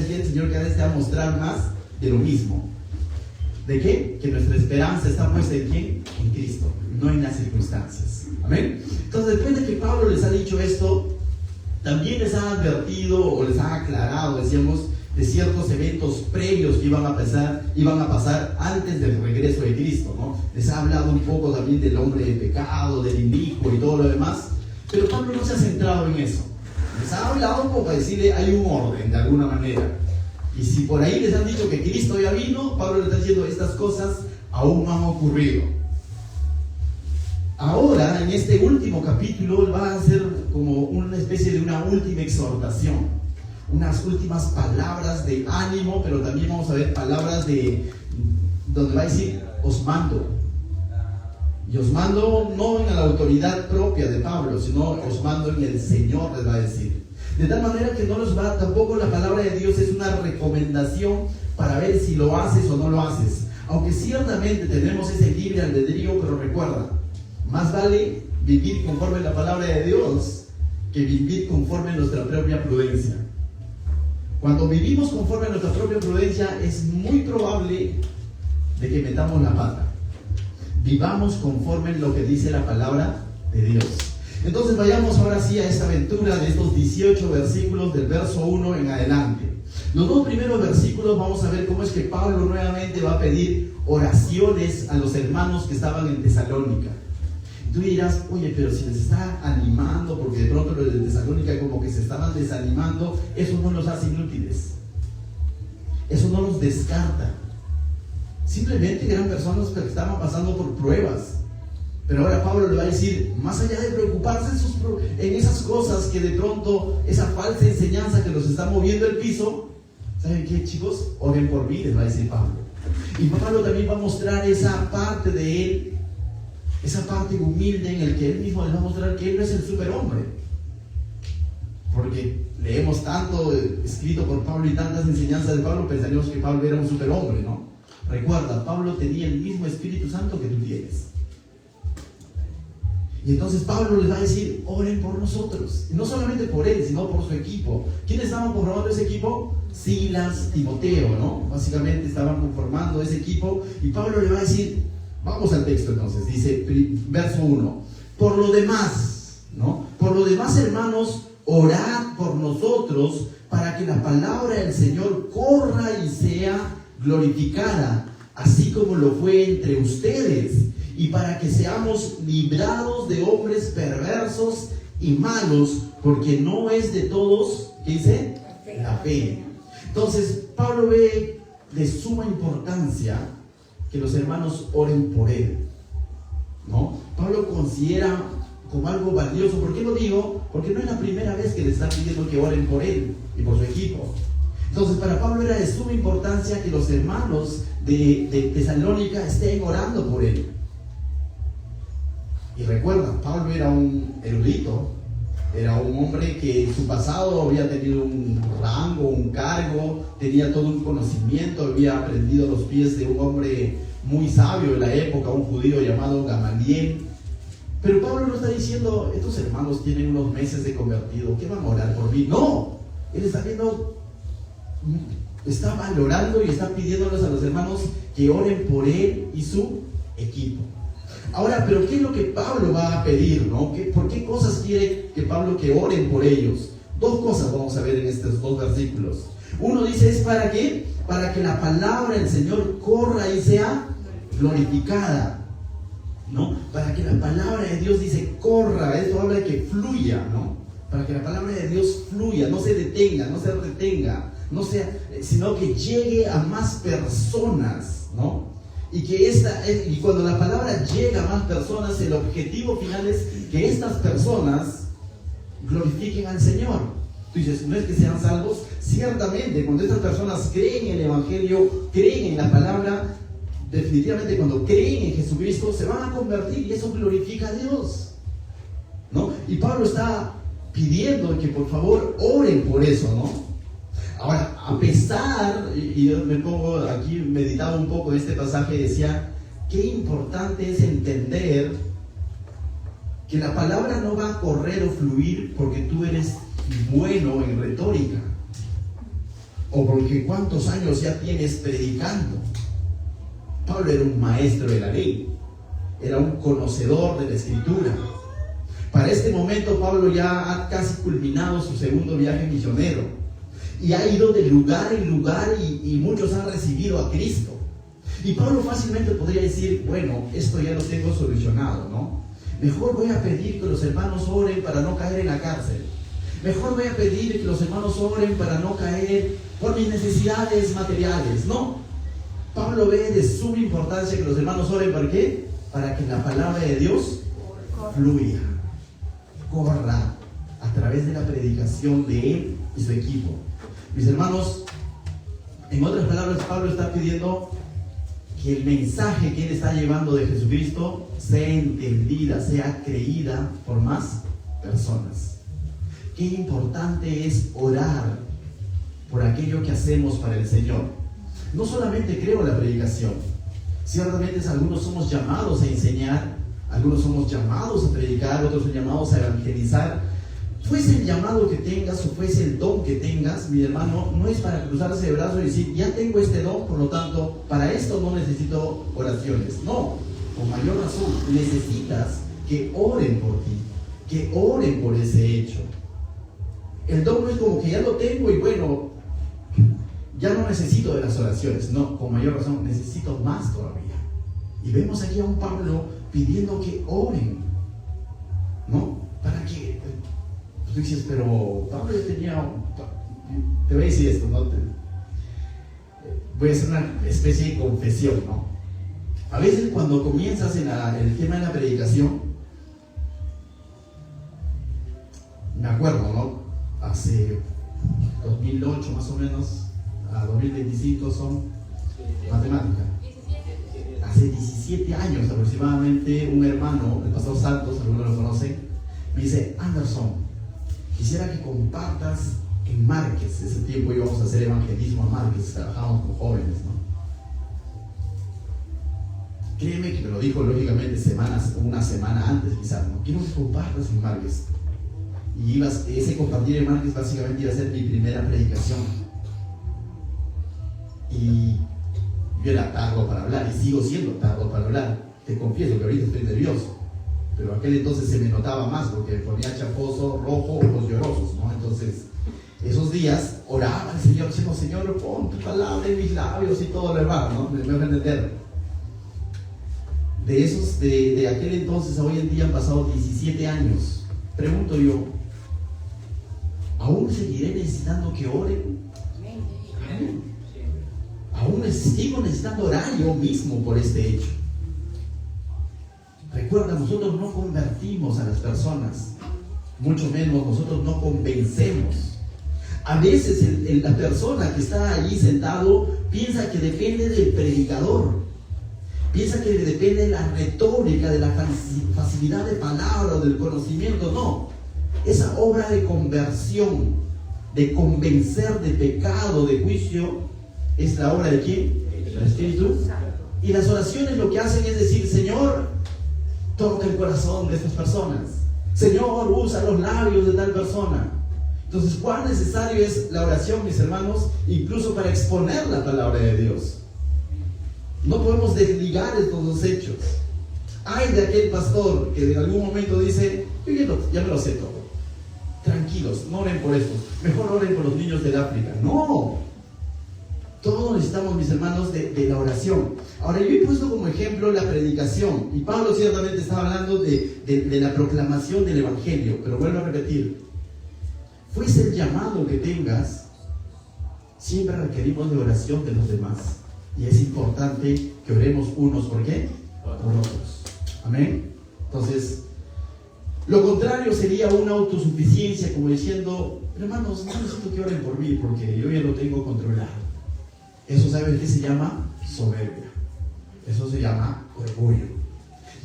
¿sabes qué? El Señor cada vez te va a mostrar más de lo mismo. ¿De qué? Que nuestra esperanza está puesta en ¿quién? En Cristo, no en las circunstancias. Amén. Entonces, después de que Pablo les ha dicho esto, también les ha advertido o les ha aclarado, decíamos, de ciertos eventos previos que iban a pasar antes del regreso de Cristo, ¿no? Les ha hablado un poco también del hombre de pecado, del inicuo y todo lo demás, pero Pablo no se ha centrado en eso. Les ha hablado como para decirle hay un orden de alguna manera. Y si por ahí les han dicho que Cristo ya vino, Pablo les está diciendo estas cosas aún no han ocurrido. Ahora, en este último capítulo, va a ser como una especie de una última exhortación, unas últimas palabras de ánimo, pero también vamos a ver palabras de donde va a decir os mando. Y os mando no en la autoridad propia de Pablo, sino os mando en el Señor, les va a decir. De tal manera que no nos va, tampoco la palabra de Dios es una recomendación para ver si lo haces o no lo haces. Aunque ciertamente tenemos ese libre albedrío, pero recuerda, más vale vivir conforme a la palabra de Dios que vivir conforme a nuestra propia prudencia. Cuando vivimos conforme a nuestra propia prudencia, es muy probable de que metamos la pata. Vivamos conforme a lo que dice la palabra de Dios. Entonces vayamos ahora sí a esta aventura de estos 18 versículos del verso 1 en adelante. Los dos primeros versículos vamos a ver cómo es que Pablo nuevamente va a pedir oraciones a los hermanos que estaban en Tesalónica. Tú dirás, oye, pero si les está animando, porque de pronto los de Tesalónica como que se estaban desanimando, eso no los hace inútiles. Eso no los descarta. Simplemente eran personas que estaban pasando por pruebas. Pero ahora Pablo le va a decir, más allá de preocuparse en esas cosas que de pronto, esa falsa enseñanza que los está moviendo el piso, ¿saben qué, chicos? Oren por mí, les va a decir Pablo. Y Pablo también va a mostrar esa parte de él, esa parte humilde en el que él mismo les va a mostrar que él no es el superhombre. Porque leemos tanto escrito por Pablo y tantas enseñanzas de Pablo, pensaríamos que Pablo era un superhombre, ¿no? Recuerda, Pablo tenía el mismo Espíritu Santo que tú tienes. Y entonces Pablo les va a decir, oren por nosotros. Y no solamente por él, sino por su equipo. ¿Quiénes estaban conformando ese equipo? Silas, Timoteo, ¿no? Básicamente estaban conformando ese equipo. Y Pablo le va a decir, vamos al texto entonces, dice, verso 1. Por lo demás, ¿no? Por lo demás, hermanos, orad por nosotros para que la palabra del Señor corra y sea glorificada, así como lo fue entre ustedes, y para que seamos librados de hombres perversos y malos, porque no es de todos, ¿qué dice? La fe. Entonces, Pablo ve de suma importancia que los hermanos oren por él, ¿no? Pablo considera como algo valioso. ¿Por qué lo digo? Porque no es la primera vez que le están pidiendo que oren por él y por su equipo. Entonces, para Pablo era de suma importancia que los hermanos de Tesalónica estén orando por él. Y recuerda, Pablo era un erudito, era un hombre que en su pasado había tenido un rango, un cargo, tenía todo un conocimiento, había aprendido a los pies de un hombre muy sabio de la época, un judío llamado Gamaliel. Pero Pablo no está diciendo, estos hermanos tienen unos meses de convertido, ¿qué van a orar por mí? No, él está viendo, está valorando y está pidiéndoles a los hermanos que oren por él y su equipo. Ahora, pero ¿qué es lo que Pablo va a pedir, no? ¿Por qué cosas quiere que Pablo que oren por ellos? Dos cosas vamos a ver en estos dos versículos. Uno dice, ¿es para qué? Para que la palabra del Señor corra y sea glorificada, ¿no? Para que la palabra de Dios, dice, corra, esto habla de que fluya, ¿no? Para que la palabra de Dios fluya, no se detenga, no se retenga, no sea, sino que llegue a más personas, ¿no? Y cuando la palabra llega a más personas, el objetivo final es que estas personas glorifiquen al Señor. Tú dices, ¿no es que sean salvos? Ciertamente, cuando estas personas creen en el Evangelio, creen en la palabra, definitivamente cuando creen en Jesucristo, se van a convertir y eso glorifica a Dios, ¿no? Y Pablo está pidiendo que por favor oren por eso, ¿no? Ahora, a pesar, y yo me pongo aquí, meditaba un poco este pasaje, decía, qué importante es entender que la palabra no va a correr o fluir porque tú eres bueno en retórica, o porque cuántos años ya tienes predicando. Pablo era un maestro de la ley, era un conocedor de la escritura. Para este momento Pablo ya ha casi culminado su segundo viaje misionero y ha ido de lugar en lugar y muchos han recibido a Cristo. Y Pablo fácilmente podría decir, bueno, esto ya lo tengo solucionado, ¿no? Mejor voy a pedir que los hermanos oren para no caer en la cárcel. Mejor voy a pedir que los hermanos oren para no caer por mis necesidades materiales. No. Pablo ve de suma importancia que los hermanos oren, ¿para qué? Para que la palabra de Dios fluya, corra a través de la predicación de él y su equipo. Mis hermanos, en otras palabras, Pablo está pidiendo que el mensaje que él está llevando de Jesucristo sea entendida, sea creída por más personas. Qué importante es orar por aquello que hacemos para el Señor. No solamente creo la predicación, ciertamente algunos somos llamados a enseñar, algunos somos llamados a predicar, otros son llamados a evangelizar. Fuese el llamado que tengas o fuese el don que tengas, mi hermano, no es para cruzarse de brazos y decir, ya tengo este don, por lo tanto, para esto no necesito oraciones. No, con mayor razón, necesitas que oren por ti, que oren por ese hecho. El don no es como que ya lo tengo y bueno, ya no necesito de las oraciones. No, con mayor razón, necesito más todavía. Y vemos aquí a un Pablo pidiendo que oren, ¿no? Para que... Tú dices, pero Pablo ya tenía... Te voy a decir esto, ¿no? Voy a hacer una especie de confesión, ¿no? A veces cuando comienzas en el tema de la predicación, me acuerdo, ¿no? Hace 2008 más o menos, a 2025 son matemática. Hace 17 años aproximadamente, un hermano, el pastor Santos, algunos lo conocen, me dice, Anderson, quisiera que compartas en Márquez. Ese tiempo íbamos a hacer evangelismo a Márquez, trabajábamos con jóvenes, ¿no? Créeme que me lo dijo lógicamente una semana antes quizás, ¿no? Quiero que compartas en Márquez. Y ese compartir en Márquez básicamente iba a ser mi primera predicación. Y yo era tardo para hablar y sigo siendo tardo para hablar. Te confieso que ahorita estoy nervioso. Pero aquel entonces se me notaba más porque ponía chaposo, rojo, ojos llorosos, ¿no? Entonces, esos días oraba al Señor, diciendo, Señor, pon tu palabra en mis labios y todo lo demás, ¿no? Me voy a entender. De aquel entonces a hoy en día han pasado 17 años. Pregunto yo, ¿aún seguiré necesitando que oren? ¿Aún sigo necesitando orar yo mismo por este hecho? Recuerda, nosotros no convertimos a las personas, mucho menos nosotros no convencemos. A veces la persona que está allí sentado piensa que depende del predicador, piensa que depende de la retórica, de la facilidad de palabra, del conocimiento. No, esa obra de conversión, de convencer de pecado, de juicio, es la obra de ¿quién? El Espíritu. Y las oraciones lo que hacen es decir, Señor, toca el corazón de estas personas. Señor, usa los labios de tal persona. Entonces, ¿cuán necesario es la oración, mis hermanos? Incluso para exponer la palabra de Dios. No podemos desligar estos dos hechos. Hay de aquel pastor que en algún momento dice, ya me lo sé todo. Tranquilos, no oren por esto. Mejor oren por los niños del África. No. Todos necesitamos, mis hermanos, de la oración. Ahora, yo he puesto como ejemplo la predicación. Y Pablo ciertamente estaba hablando de la proclamación del Evangelio. Pero vuelvo a repetir. Fuese el llamado que tengas, siempre requerimos de oración de los demás. Y es importante que oremos unos por qué, por otros. Amén. Entonces, lo contrario sería una autosuficiencia, como diciendo, hermanos, no necesito que oren por mí porque yo ya lo tengo controlado. Eso, ¿saben qué se llama? Soberbia. Eso se llama orgullo.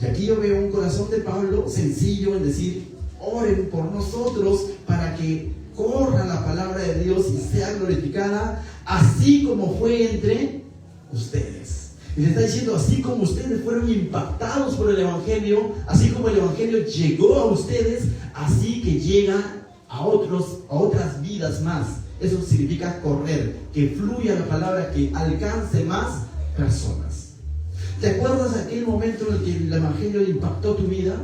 Y aquí yo veo un corazón de Pablo sencillo en decir, oren por nosotros para que corra la palabra de Dios y sea glorificada, así como fue entre ustedes. Y le está diciendo, así como ustedes fueron impactados por el Evangelio, así como el Evangelio llegó a ustedes, así que llega a otras vidas más. Eso significa correr, que fluya la palabra, que alcance más personas. ¿Te acuerdas de aquel momento en el que el Evangelio impactó tu vida?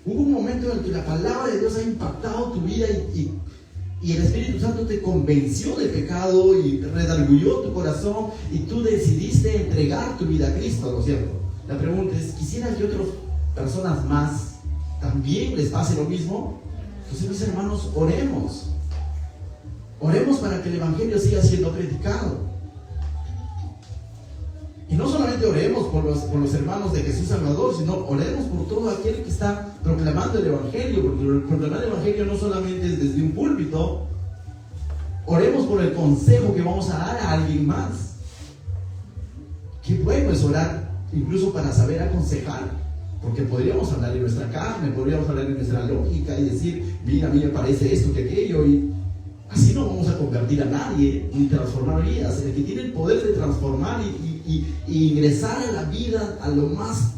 Hubo un momento en el que la palabra de Dios ha impactado tu vida y el Espíritu Santo te convenció de pecado y redarguyó tu corazón y tú decidiste entregar tu vida a Cristo, ¿no es cierto? La pregunta es, ¿quisiera que otras personas más también les pase lo mismo? Entonces, mis hermanos, oremos. Oremos para que el Evangelio siga siendo predicado. Y no solamente oremos por los hermanos de Jesús Salvador, sino oremos por todo aquel que está proclamando el Evangelio, porque proclamar el Evangelio no solamente es desde un púlpito. Oremos por el consejo que vamos a dar a alguien más. Qué bueno es orar, incluso para saber aconsejar, porque podríamos hablar de nuestra carne, podríamos hablar de nuestra lógica y decir, mira, a mí me parece esto que aquello, y así no vamos a convertir a nadie ni transformar vidas. El que tiene el poder de transformar y ingresar en la vida a lo más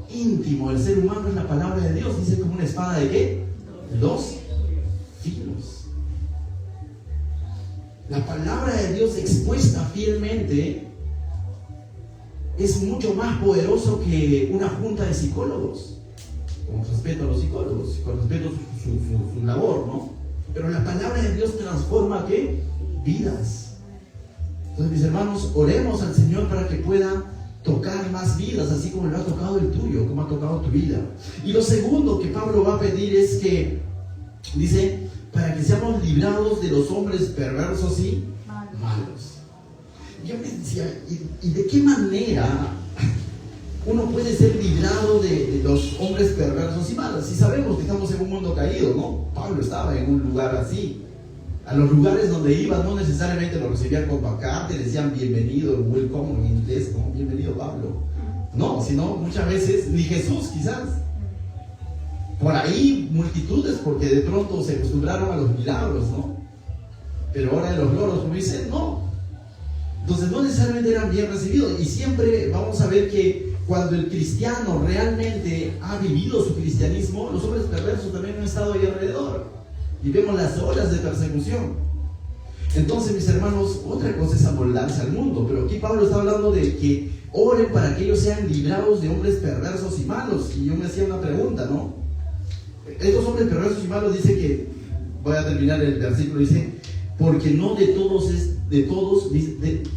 íntimo del ser humano es la palabra de Dios. Dice como una espada de ¿qué? Dos filos. La palabra de Dios expuesta fielmente es mucho más poderoso que una junta de psicólogos. Con respeto a los psicólogos, con respeto a su labor, ¿no? Pero la palabra de Dios transforma ¿qué? Vidas. Entonces, mis hermanos, oremos al Señor para que pueda tocar más vidas, así como lo ha tocado el tuyo, como ha tocado tu vida. Y lo segundo que Pablo va a pedir es que, dice, para que seamos librados de los hombres perversos y malos. Yo me decía, ¿y de qué manera uno puede ser librado de los hombres perversos y malos? Si sabemos que estamos en un mundo caído, ¿no? Pablo estaba en un lugar así. A los lugares donde iba no necesariamente lo recibían con pancarte, le decían bienvenido, welcome en inglés, como bienvenido Pablo. No, sino muchas veces ni Jesús quizás. Por ahí multitudes, porque de pronto se acostumbraron a los milagros, ¿no? Pero ahora en los loros, como dicen, no. Entonces no necesariamente eran bien recibidos. Y siempre vamos a ver que cuando el cristiano realmente ha vivido su cristianismo, los hombres perversos también han estado ahí alrededor. Y vemos las olas de persecución. Entonces, mis hermanos, otra cosa es amoldarse al mundo. Pero aquí Pablo está hablando de que oren para que ellos sean librados de hombres perversos y malos. Y yo me hacía una pregunta, ¿no? Estos hombres perversos y malos, dice que, voy a terminar el versículo, dice, porque no de todos es de todos,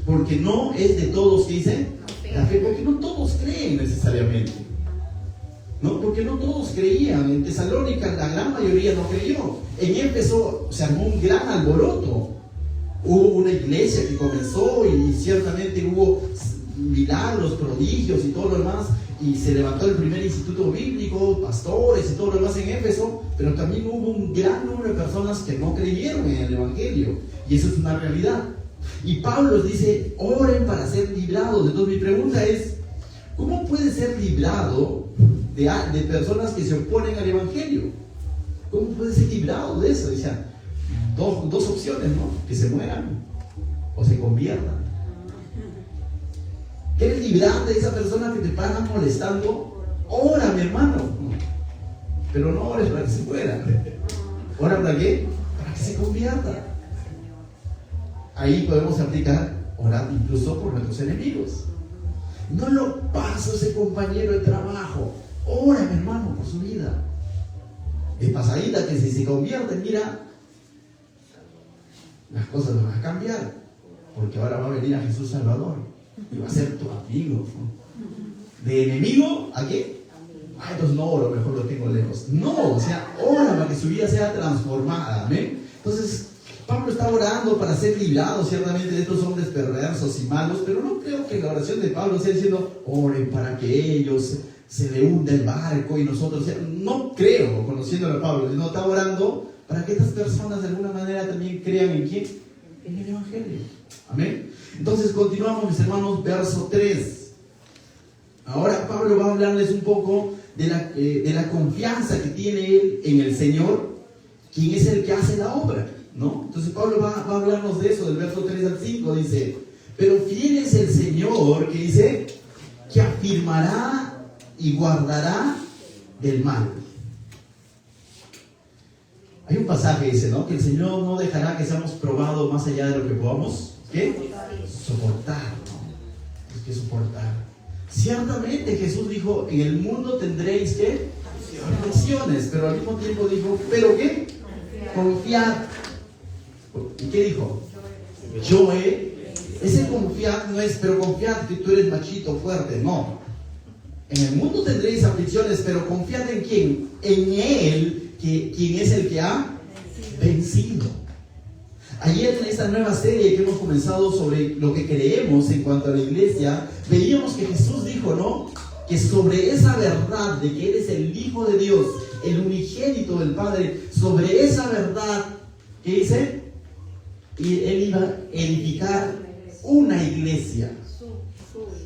porque no es de todos, ¿qué dice? La fe, porque no todos creen necesariamente. ¿No? Porque no todos creían. En Tesalónica la gran mayoría no creyó. En Éfeso se armó un gran alboroto. Hubo una iglesia que comenzó y ciertamente hubo milagros, prodigios y todo lo demás. Y se levantó el primer instituto bíblico, pastores y todo lo demás en Éfeso. Pero también hubo un gran número de personas que no creyeron en el Evangelio. Y eso es una realidad. Y Pablo dice, oren para ser librados. Entonces mi pregunta es, ¿cómo puede ser librado de personas que se oponen al Evangelio? ¿Cómo puede ser librado de eso? Decían, dos opciones, ¿no? Que se mueran o se conviertan. ¿Quieres librarte de esa persona que te paran molestando? Ora, mi hermano. Pero no ores para que se muera. ¿Ora para qué? Para que se convierta. Ahí podemos aplicar orar incluso por nuestros enemigos. No lo paso a ese compañero de trabajo. Ora, mi hermano, por su vida. De pasadita, que si se convierte, mira, las cosas van a cambiar. Porque ahora va a venir a Jesús Salvador y va a ser tu amigo. ¿De enemigo a qué? Ah, entonces no oro, mejor lo tengo lejos. No, o sea, ora para que su vida sea transformada. ¿Amén? Entonces, Pablo está orando para ser librado ciertamente de estos hombres perversos y malos, pero no creo que la oración de Pablo sea diciendo, oren para que ellos se le hunda el barco y nosotros, no creo, conociendo a Pablo, sino está orando para que estas personas de alguna manera también crean en quién, en el Evangelio. Amén. Entonces continuamos, mis hermanos, verso 3. Ahora Pablo va a hablarles un poco de la confianza que tiene él en el Señor, quien es el que hace la obra, ¿no? Entonces Pablo va a hablarnos de eso, del verso 3 al 5, dice, pero fiel es el Señor, que dice, que afirmará y guardará del mal. Hay un pasaje que dice, ¿no? Que el Señor no dejará que seamos probados más allá de lo que podamos, ¿qué? Soportar, ¿no? Es que soportar. Ciertamente Jesús dijo, en el mundo tendréis, ¿qué? Aflicciones, pero al mismo tiempo dijo, ¿pero qué? Confiad. ¿Y qué dijo? Yo he. Ese confiad no es, pero confiad que tú eres machito, fuerte, no. En el mundo tendréis aflicciones, pero confiad en quién? En Él, quien es el que ha vencido. Ayer en esta nueva serie que hemos comenzado sobre lo que creemos en cuanto a la iglesia, veíamos que Jesús dijo, ¿no? Que sobre esa verdad de que Él es el Hijo de Dios, el unigénito del Padre, sobre esa verdad, ¿qué dice? Y Él iba a edificar una iglesia.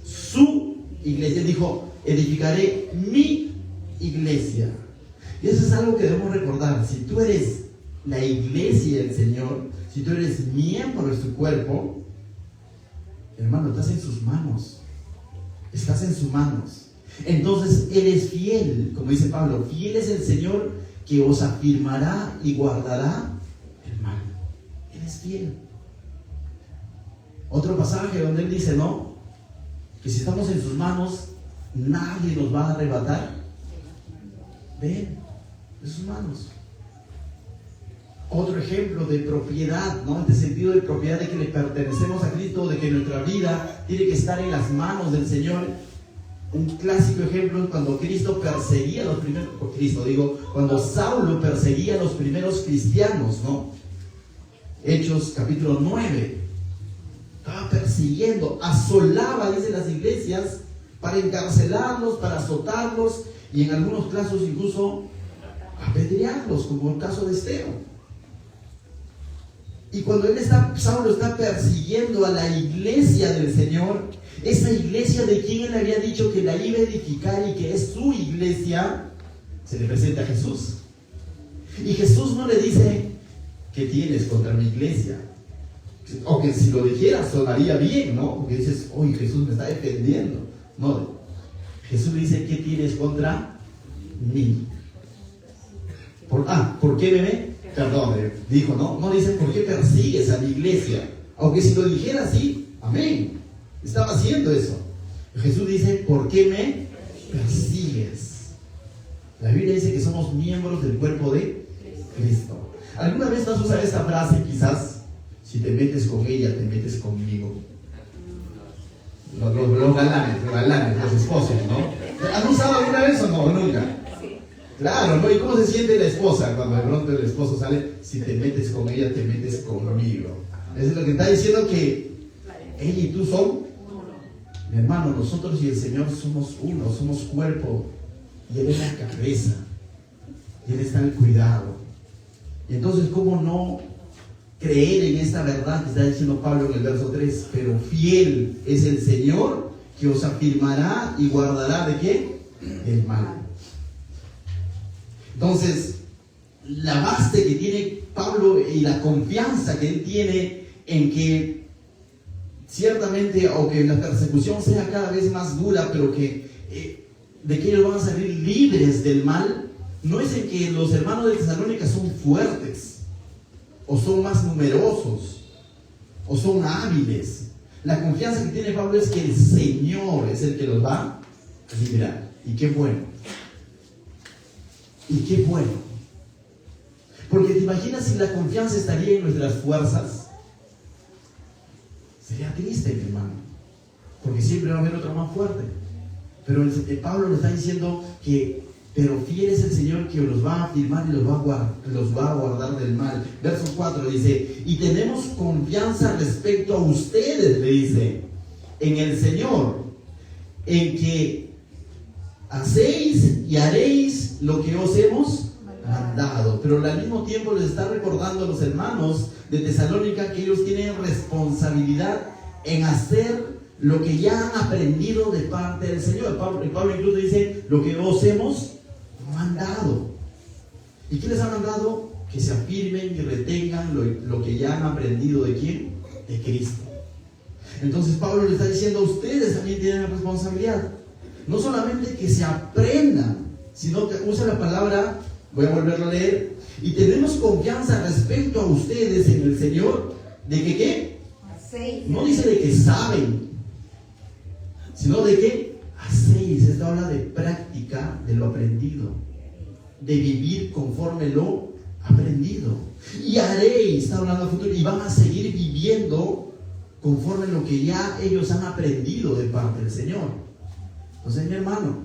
Su iglesia. Dijo, edificaré mi iglesia. Y eso es algo que debemos recordar. Si tú eres la iglesia del Señor, si tú eres miembro de su cuerpo, hermano, estás en sus manos. Estás en sus manos. Entonces, Él es fiel, como dice Pablo, fiel es el Señor que os afirmará y guardará el mal. Él es fiel. Otro pasaje donde Él dice, ¿no? Que si estamos en sus manos, nadie nos va a arrebatar. Ven, de sus manos. Otro ejemplo de propiedad, ¿no? En este sentido de propiedad de que le pertenecemos a Cristo, de que nuestra vida tiene que estar en las manos del Señor. Un clásico ejemplo es cuando Cristo perseguía a los primeros, cuando Saulo perseguía a los primeros cristianos, ¿no? Hechos capítulo 9. Estaba persiguiendo, asolaba, dicen las iglesias, para encarcelarlos, para azotarlos y en algunos casos incluso apedrearlos, como el caso de Esteban. Y cuando Saulo está persiguiendo a la iglesia del Señor, esa iglesia de quien él había dicho que la iba a edificar y que es su iglesia, se le presenta a Jesús. Y Jesús no le dice, ¿qué tienes contra mi iglesia? O que si lo dijeras sonaría bien, ¿no? Porque dices, oye, Jesús me está defendiendo. No, Jesús le dice, ¿qué tienes contra mí? ¿Por qué bebé? Perdón, dijo, ¿no? No dice, ¿por qué persigues a mi iglesia? Aunque si lo dijera así, amén. Estaba haciendo eso. Jesús dice, ¿por qué me persigues? La Biblia dice que somos miembros del cuerpo de Cristo. ¿Alguna vez vas a usar esta frase quizás? Si te metes con ella, te metes conmigo. Los galanes, los esposos, ¿no? ¿Han usado alguna vez o no? Nunca. Claro, ¿no? ¿Y cómo se siente la esposa cuando de pronto el esposo sale? Si te metes con ella, te metes conmigo. Eso es lo que está diciendo, que ella y tú son, mi hermano, nosotros y el Señor somos uno, somos cuerpo. Y Él es la cabeza. Y Él está en el cuidado. Y entonces, ¿cómo no creer en esta verdad que está diciendo Pablo en el verso 3? Pero fiel es el Señor que os afirmará y guardará ¿de qué? Del mal. Entonces, la base que tiene Pablo y la confianza que él tiene en que ciertamente, aunque la persecución sea cada vez más dura, pero que de que ellos van a salir libres del mal, no es en que los hermanos de Tesalónica son fuertes, o son más numerosos, o son hábiles. La confianza que tiene Pablo es que el Señor es el que los va a liberar. Y qué bueno. Y qué bueno. Porque te imaginas si la confianza estaría en nuestras fuerzas. Sería triste, mi hermano. Porque siempre va a haber otro más fuerte. Pero Pablo le está diciendo que, pero fiel es el Señor que los va a afirmar y los va a guardar del mal. Verso 4 dice, y tenemos confianza respecto a ustedes, le dice, en el Señor, en que hacéis y haréis lo que os hemos mandado. Pero al mismo tiempo les está recordando a los hermanos de Tesalónica que ellos tienen responsabilidad en hacer lo que ya han aprendido de parte del Señor. Pablo incluso dice, lo que os hemos mandado. ¿Y qué les ha mandado? Que se afirmen y retengan lo que ya han aprendido. ¿De quién? De Cristo. Entonces Pablo le está diciendo a ustedes también tienen responsabilidad. No solamente que se aprendan, sino que usa la palabra Voy a volverlo a leer. Y tenemos confianza respecto a ustedes en el Señor, de que ¿qué? No dice de que saben, sino de que hacéis. Esta habla de práctica de lo aprendido, de vivir conforme lo aprendido. Y haréis, está hablando del futuro, y van a seguir viviendo conforme lo que ya ellos han aprendido de parte del Señor. Entonces, mi hermano,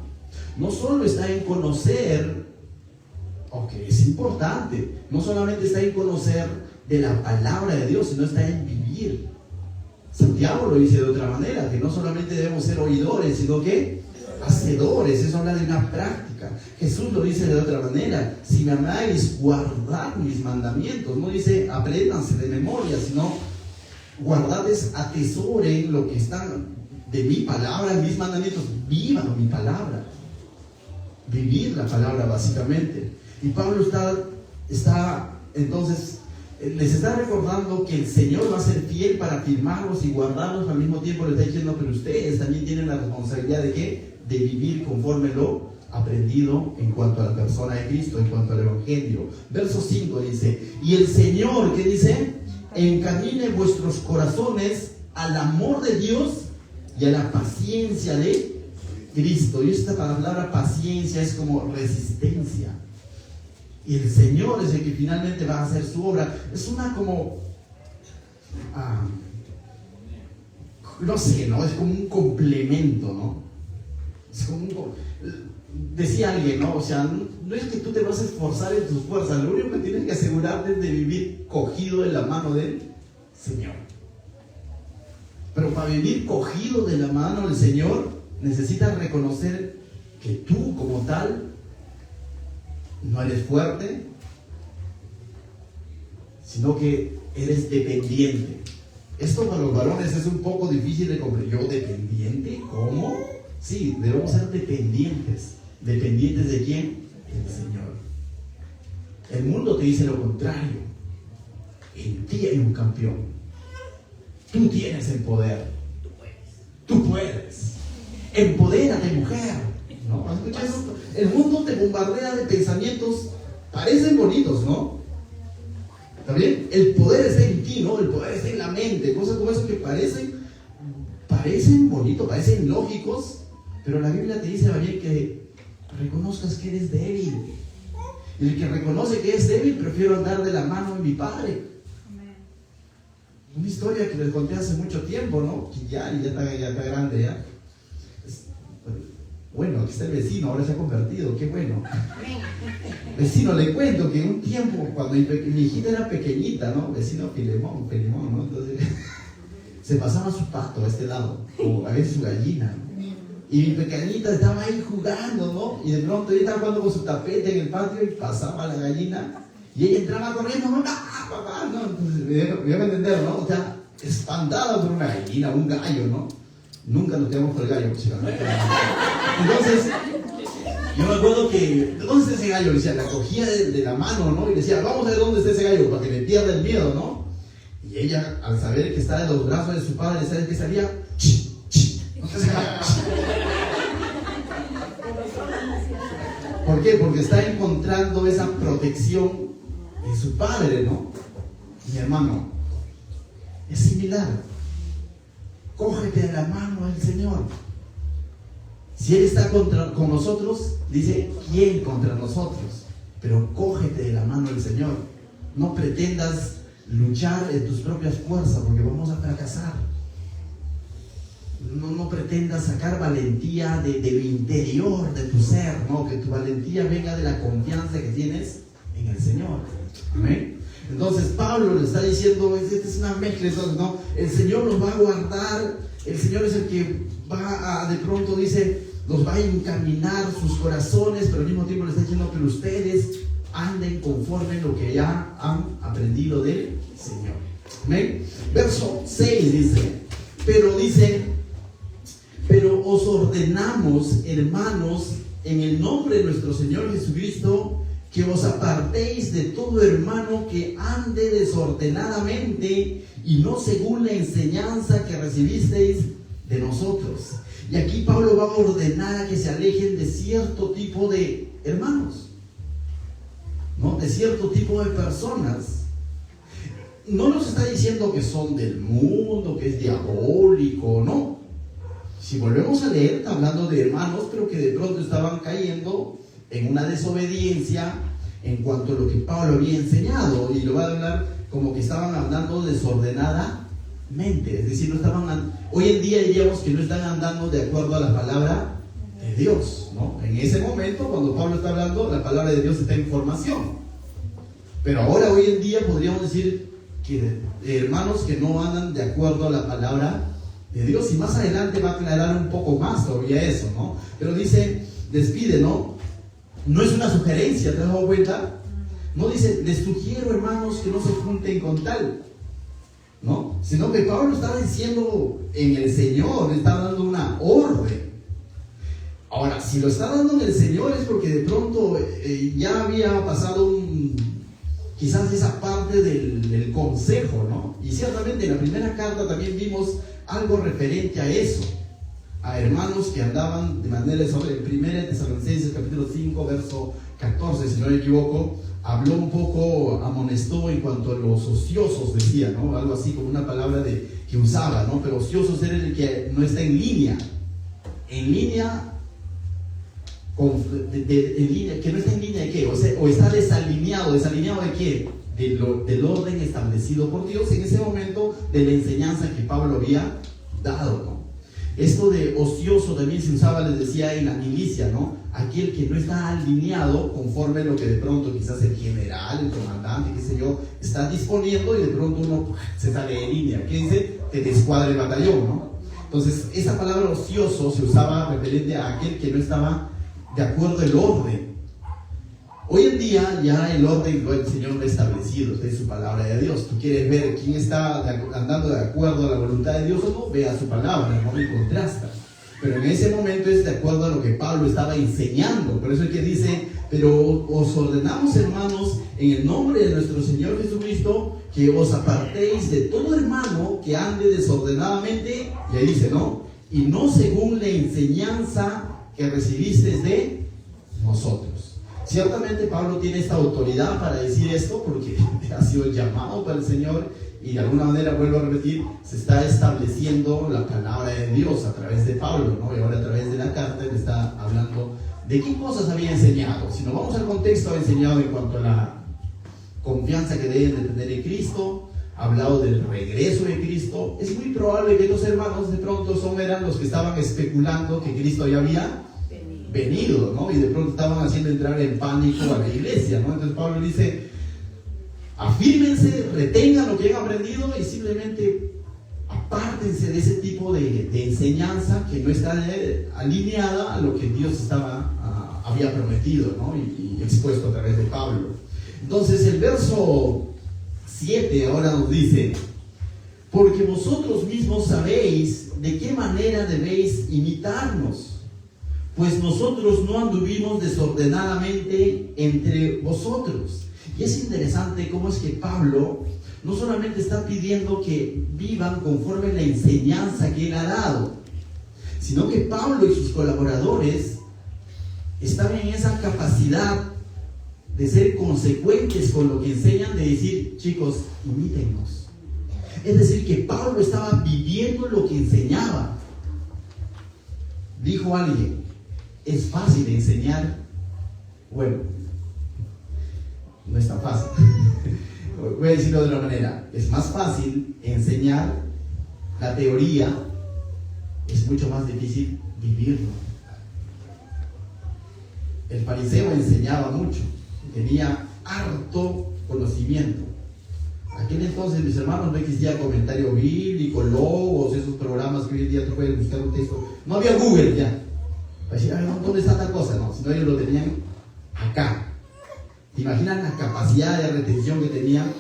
no solo está en conocer, aunque es importante, no solamente está en conocer de la palabra de Dios, sino está en vivir. Santiago lo dice de otra manera, que no solamente debemos ser oidores, sino que hacedores. Eso habla de una práctica. Jesús lo dice de otra manera: si me amáis, guardad mis mandamientos. No dice apréndanse de memoria, sino guardades, atesoren lo que están de mi palabra, mis mandamientos. Vivan mi palabra, vivir la palabra básicamente. Y Pablo está entonces les está recordando que el Señor va a ser fiel para firmarlos y guardarlos. Al mismo tiempo le está diciendo: pero ustedes también tienen la responsabilidad de ¿qué? De vivir conforme lo aprendido en cuanto a la persona de Cristo, en cuanto al Evangelio. Verso 5 dice: y el Señor, ¿qué dice? Encamine vuestros corazones al amor de Dios y a la paciencia de Cristo. Y esta palabra paciencia es como resistencia. Y el Señor es el que finalmente va a hacer su obra. Es una como, no sé, ¿no? Es como un complemento, ¿no? Es como decía alguien, ¿no? O sea, no es que tú te vas a esforzar en tus fuerzas. Lo único que tienes que asegurarte es de vivir cogido de la mano del Señor. Pero para vivir cogido de la mano del Señor, necesitas reconocer que tú como tal no eres fuerte, sino que eres dependiente. Esto para los varones es un poco difícil de comprender. ¿Yo dependiente? ¿Cómo? Sí, debemos ser dependientes. ¿Dependientes de quién? Del Señor. El mundo te dice lo contrario. En ti hay un campeón. Tú tienes el poder. Tú puedes. Empodérate, mujer. ¿No? ¿Has escuchado eso? El mundo te bombardea de pensamientos, parecen bonitos, ¿no? ¿Está bien? El poder está en ti, ¿no? El poder está en la mente. Cosas como eso que parecen bonitos, parecen lógicos, pero la Biblia te dice también que reconozcas que eres débil. Y el que reconoce que es débil, prefiero andar de la mano de mi padre. Una historia que les conté hace mucho tiempo, ¿no? Que ya está grande, ya. Bueno, aquí está el vecino, ahora se ha convertido, qué bueno. Vecino, le cuento que un tiempo, cuando mi hijita era pequeñita, ¿no? Vecino Filemón, ¿no? Entonces, se pasaba su pato a este lado, o a veces su gallina, ¿no? Y mi pequeñita estaba ahí jugando, ¿no? Y de pronto ella estaba jugando con su tapete en el patio y pasaba la gallina, y ella entraba corriendo, ¿no? ¡Ah, papá! ¿No? Entonces, me voy a entender, ¿no? O sea, espantada por una gallina, un gallo, ¿no? Nunca nos quedamos por el gallo, pues, ¿no? Entonces, yo me acuerdo que, ¿dónde está ese gallo? Le decía, la cogía de la mano, ¿no? Y decía, vamos a ver dónde está ese gallo, para que me pierda el miedo, ¿no? Y ella, al saber que estaba en los brazos de su padre, ¿sabes qué salía? ¿Por qué? Porque está encontrando esa protección de su padre, ¿no? Mi hermano, es similar. Cógete de la mano del Señor. Si Él está con nosotros, dice, ¿quién contra nosotros? Pero cógete de la mano del Señor. No pretendas luchar en tus propias fuerzas, porque vamos a fracasar. No pretendas sacar valentía del interior de tu ser, ¿no? Que tu valentía venga de la confianza que tienes en el Señor. ¿Amén? Entonces Pablo le está diciendo, esta es una mezcla, ¿no? El Señor los va a guardar, el Señor es el que va a, de pronto dice, los va a encaminar sus corazones, pero al mismo tiempo le está diciendo que ustedes anden conforme lo que ya han aprendido del Señor. ¿Amén? Verso 6 pero os ordenamos, hermanos, en el nombre de nuestro Señor Jesucristo, que os apartéis de todo hermano que ande desordenadamente y no según la enseñanza que recibisteis de nosotros. Y aquí Pablo va a ordenar a que se alejen de cierto tipo de hermanos. ¿no?, de cierto tipo de personas. No nos está diciendo que son del mundo, que es diabólico, no. Si volvemos a leer, está hablando de hermanos, pero que de pronto estaban cayendo en una desobediencia en cuanto a lo que Pablo había enseñado, y lo va a hablar como que estaban andando desordenadamente, es decir, no estaban, hoy en día diríamos que no están andando de acuerdo a la palabra de Dios, ¿no? En ese momento, cuando Pablo está hablando, la palabra de Dios está en formación, pero ahora, hoy en día, podríamos decir que hermanos que no andan de acuerdo a la palabra de Dios, y más adelante va a aclarar un poco más todavía eso, ¿no? Pero dice, despide, ¿no? No es una sugerencia, ¿te has dado cuenta? No dice, les sugiero, hermanos, que no se junten con tal, ¿no? Sino que Pablo estaba diciendo en el Señor, le está dando una orden. Ahora, si lo está dando en el Señor es porque de pronto ya había pasado quizás esa parte del consejo, ¿no? Y ciertamente en la primera carta también vimos algo referente a eso, a hermanos que andaban de manera sobre el 1 Tesalonicenses capítulo 5 verso 14, si no me equivoco, habló un poco, amonestó en cuanto a los ociosos, decía, ¿no? Algo así como una palabra que usaba, ¿no? Pero ociosos era el que no está en línea, que no está en línea de qué, o está desalineado de qué, del orden establecido por Dios en ese momento, de la enseñanza que Pablo había dado, ¿no? Esto de ocioso también se usaba, les decía, en la milicia, ¿no? Aquel que no está alineado conforme a lo que de pronto quizás el general, el comandante, qué sé yo, está disponiendo, y de pronto uno se sale de línea. ¿Qué dice? Te descuadra el batallón, ¿no? Entonces, esa palabra ocioso se usaba referente a aquel que no estaba de acuerdo al orden. Hoy en día ya el orden el Señor lo ha establecido, está en su palabra de Dios. Tú quieres ver quién está andando de acuerdo a la voluntad de Dios o no, vea su palabra, no me contrasta. Pero en ese momento es de acuerdo a lo que Pablo estaba enseñando. Por eso es que dice, pero os ordenamos, hermanos, en el nombre de nuestro Señor Jesucristo, que os apartéis de todo hermano que ande desordenadamente, y ahí dice, ¿no? Y no según la enseñanza que recibisteis de nosotros. Ciertamente Pablo tiene esta autoridad para decir esto porque ha sido llamado por el Señor, y de alguna manera, vuelvo a repetir, se está estableciendo la palabra de Dios a través de Pablo, ¿no? Y ahora a través de la carta le está hablando de qué cosas había enseñado. Si nos vamos al contexto, ha enseñado en cuanto a la confianza que deben de tener en Cristo, ha hablado del regreso de Cristo. Es muy probable que los hermanos de pronto eran los que estaban especulando que Cristo ya había venido, ¿no? Y de pronto estaban haciendo entrar en pánico a la iglesia, ¿no? Entonces Pablo dice, afírmense, retengan lo que han aprendido y simplemente apártense de ese tipo de enseñanza que no está alineada a lo que Dios había prometido, ¿no? Y expuesto a través de Pablo. Entonces el verso 7 ahora nos dice, porque vosotros mismos sabéis de qué manera debéis imitarnos, pues nosotros no anduvimos desordenadamente entre vosotros. Y es interesante cómo es que Pablo no solamente está pidiendo que vivan conforme a la enseñanza que él ha dado, sino que Pablo y sus colaboradores estaban en esa capacidad de ser consecuentes con lo que enseñan, de decir, chicos, imítennos. Es decir, que Pablo estaba viviendo lo que enseñaba. Dijo alguien, ¿es fácil enseñar? Bueno, no es tan fácil. Voy a decirlo de otra manera. Es más fácil enseñar la teoría, es mucho más difícil vivirlo. El fariseo enseñaba mucho, tenía harto conocimiento. Aquel entonces, mis hermanos, no existía comentario bíblico, logos, esos programas que hoy en día tú puedes buscar un texto. No había Google ya para decir, ¿dónde está tal cosa? No, sino ellos lo tenían acá. ¿Te imaginas la capacidad de retención que tenían?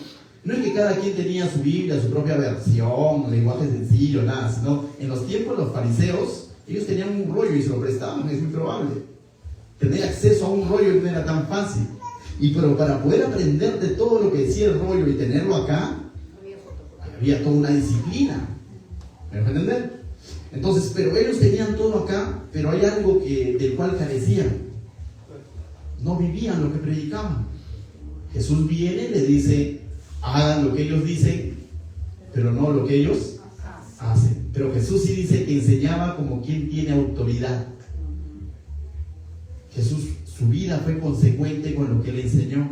No es que cada quien tenía su Biblia, su propia versión, lenguaje sencillo, nada, sino en los tiempos de los fariseos, ellos tenían un rollo y se lo prestaban, es muy probable. Tener acceso a un rollo no era tan fácil. Pero para poder aprender de todo lo que decía el rollo y tenerlo acá, había toda una disciplina. ¿Me dejo entender? Entonces, pero ellos tenían todo acá, pero hay algo del cual carecían. No vivían lo que predicaban. Jesús viene y le dice, hagan lo que ellos dicen, pero no lo que ellos hacen. Pero Jesús sí dice que enseñaba como quien tiene autoridad. Jesús, su vida fue consecuente con lo que él enseñó.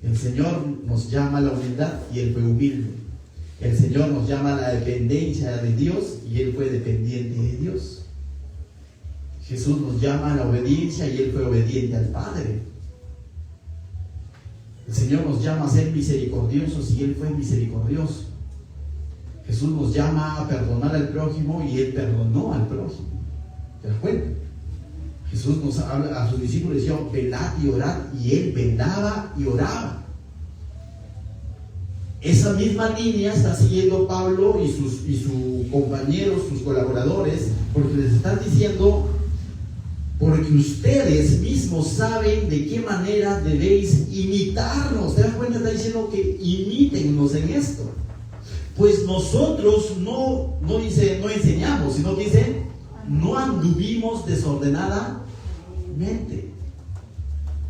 El Señor nos llama a la humildad y él fue humilde. El Señor nos llama a la dependencia de Dios y él fue dependiente de Dios. Jesús nos llama a la obediencia y él fue obediente al Padre. El Señor nos llama a ser misericordiosos y él fue misericordioso. Jesús nos llama a perdonar al prójimo y él perdonó al prójimo. ¿Te das cuenta? Jesús nos habla a sus discípulos, decía, velad y orad, y él velaba y oraba. Esa misma línea está siguiendo Pablo y sus compañeros, sus colaboradores, porque les están diciendo, porque ustedes mismos saben de qué manera debéis imitarnos. ¿Te das cuenta? Está diciendo que imítennos en esto. Pues nosotros no dice no enseñamos, sino que dice no anduvimos desordenadamente.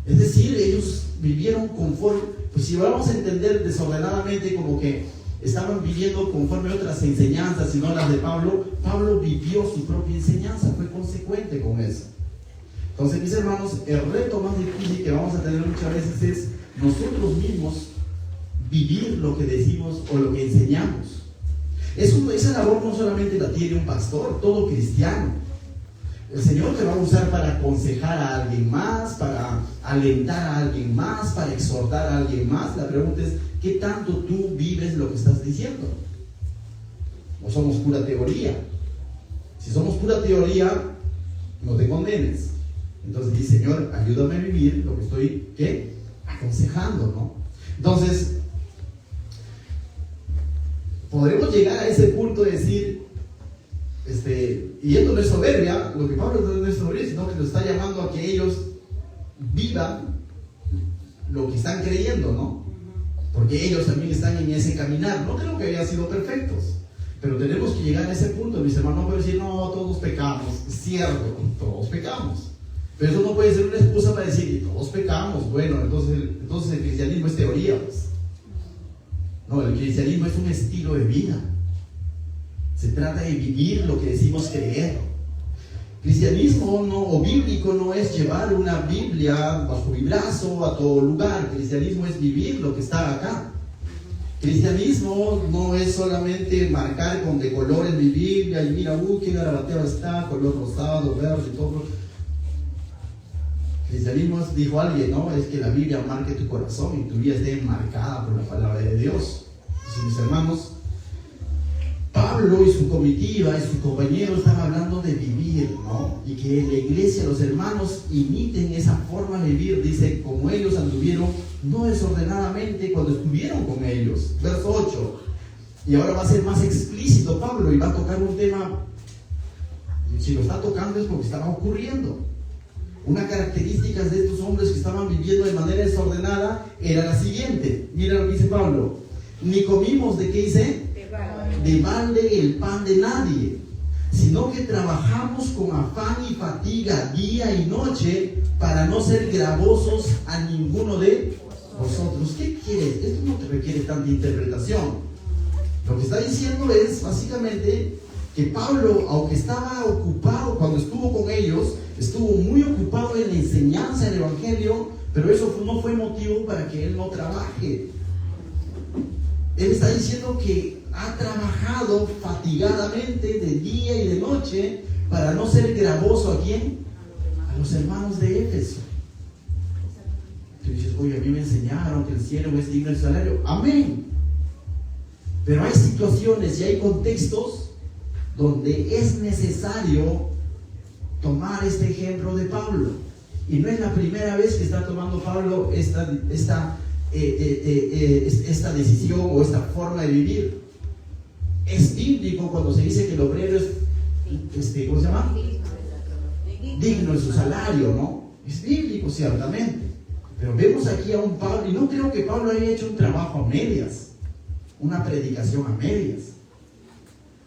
Es decir, ellos vivieron conforme, pues si vamos a entender desordenadamente como que estaban viviendo conforme a otras enseñanzas y no las de Pablo, Pablo vivió su propia enseñanza, fue consecuente con eso. Entonces, mis hermanos, el reto más difícil que vamos a tener muchas veces es nosotros mismos vivir lo que decimos o lo que enseñamos. Esa labor no solamente la tiene un pastor, todo cristiano. El Señor te va a usar para aconsejar a alguien más, para alentar a alguien más, para exhortar a alguien más. La pregunta es, ¿qué tanto tú vives lo que estás diciendo? ¿O somos pura teoría? Si somos pura teoría, no te condenes. Entonces dice, Señor, ayúdame a vivir lo que estoy, ¿qué? Aconsejando, ¿no? Entonces, podremos llegar a ese punto de decir, y esto no es soberbia, lo que Pablo no es soberbia, sino que nos está llamando a que ellos vivan lo que están creyendo, ¿no? Porque ellos también están en ese caminar. No creo que hayan sido perfectos, pero tenemos que llegar a ese punto. Mis hermanos no pueden decir, no, todos pecamos. Es cierto, todos pecamos. Pero eso no puede ser una excusa para decir, todos pecamos. Bueno, entonces el cristianismo es teoría, pues. No, el cristianismo es un estilo de vida. Se trata de vivir lo que decimos creer. Cristianismo o bíblico no es llevar una Biblia bajo mi brazo a todo lugar. Cristianismo es vivir lo que está acá. Cristianismo no es solamente marcar con de colores mi Biblia y mira, qué garabateado está, color rosado, verde y todo. Cristianismo es, dijo alguien, ¿no? Es que la Biblia marque tu corazón y tu vida esté marcada por la palabra de Dios. Así, mis hermanos, Pablo y su comitiva y sus compañeros están hablando de vivir, ¿no? Y que en la iglesia los hermanos imiten esa forma de vivir. Dice, como ellos anduvieron no desordenadamente cuando estuvieron con ellos. Verso 8. Y ahora va a ser más explícito Pablo y va a tocar un tema. Si lo está tocando es porque estaba ocurriendo. Una característica de estos hombres que estaban viviendo de manera desordenada era la siguiente. Mira lo que dice Pablo. Ni comimos, ¿de qué dice? De balde el pan de nadie, sino que trabajamos con afán y fatiga día y noche para no ser gravosos a ninguno de vosotros. ¿Qué quieres? Esto no te requiere tanta interpretación. Lo que está diciendo es básicamente que Pablo, aunque estaba ocupado cuando estuvo con ellos, estuvo muy ocupado en la enseñanza del Evangelio, pero eso no fue motivo para que él no trabaje. Él está diciendo que ha trabajado fatigadamente de día y de noche para no ser gravoso. ¿A quién? A los hermanos de Éfeso. Tú dices, oye, a mí me enseñaron que el siervo es digno del salario. Amén. Pero hay situaciones y hay contextos donde es necesario tomar este ejemplo de Pablo. Y no es la primera vez que está tomando Pablo esta decisión o esta forma de vivir. Es bíblico cuando se dice que el obrero es, ¿cómo se llama? Digno de su salario, ¿no? Es bíblico, ciertamente. Pero vemos aquí a un Pablo, y no creo que Pablo haya hecho un trabajo a medias, una predicación a medias.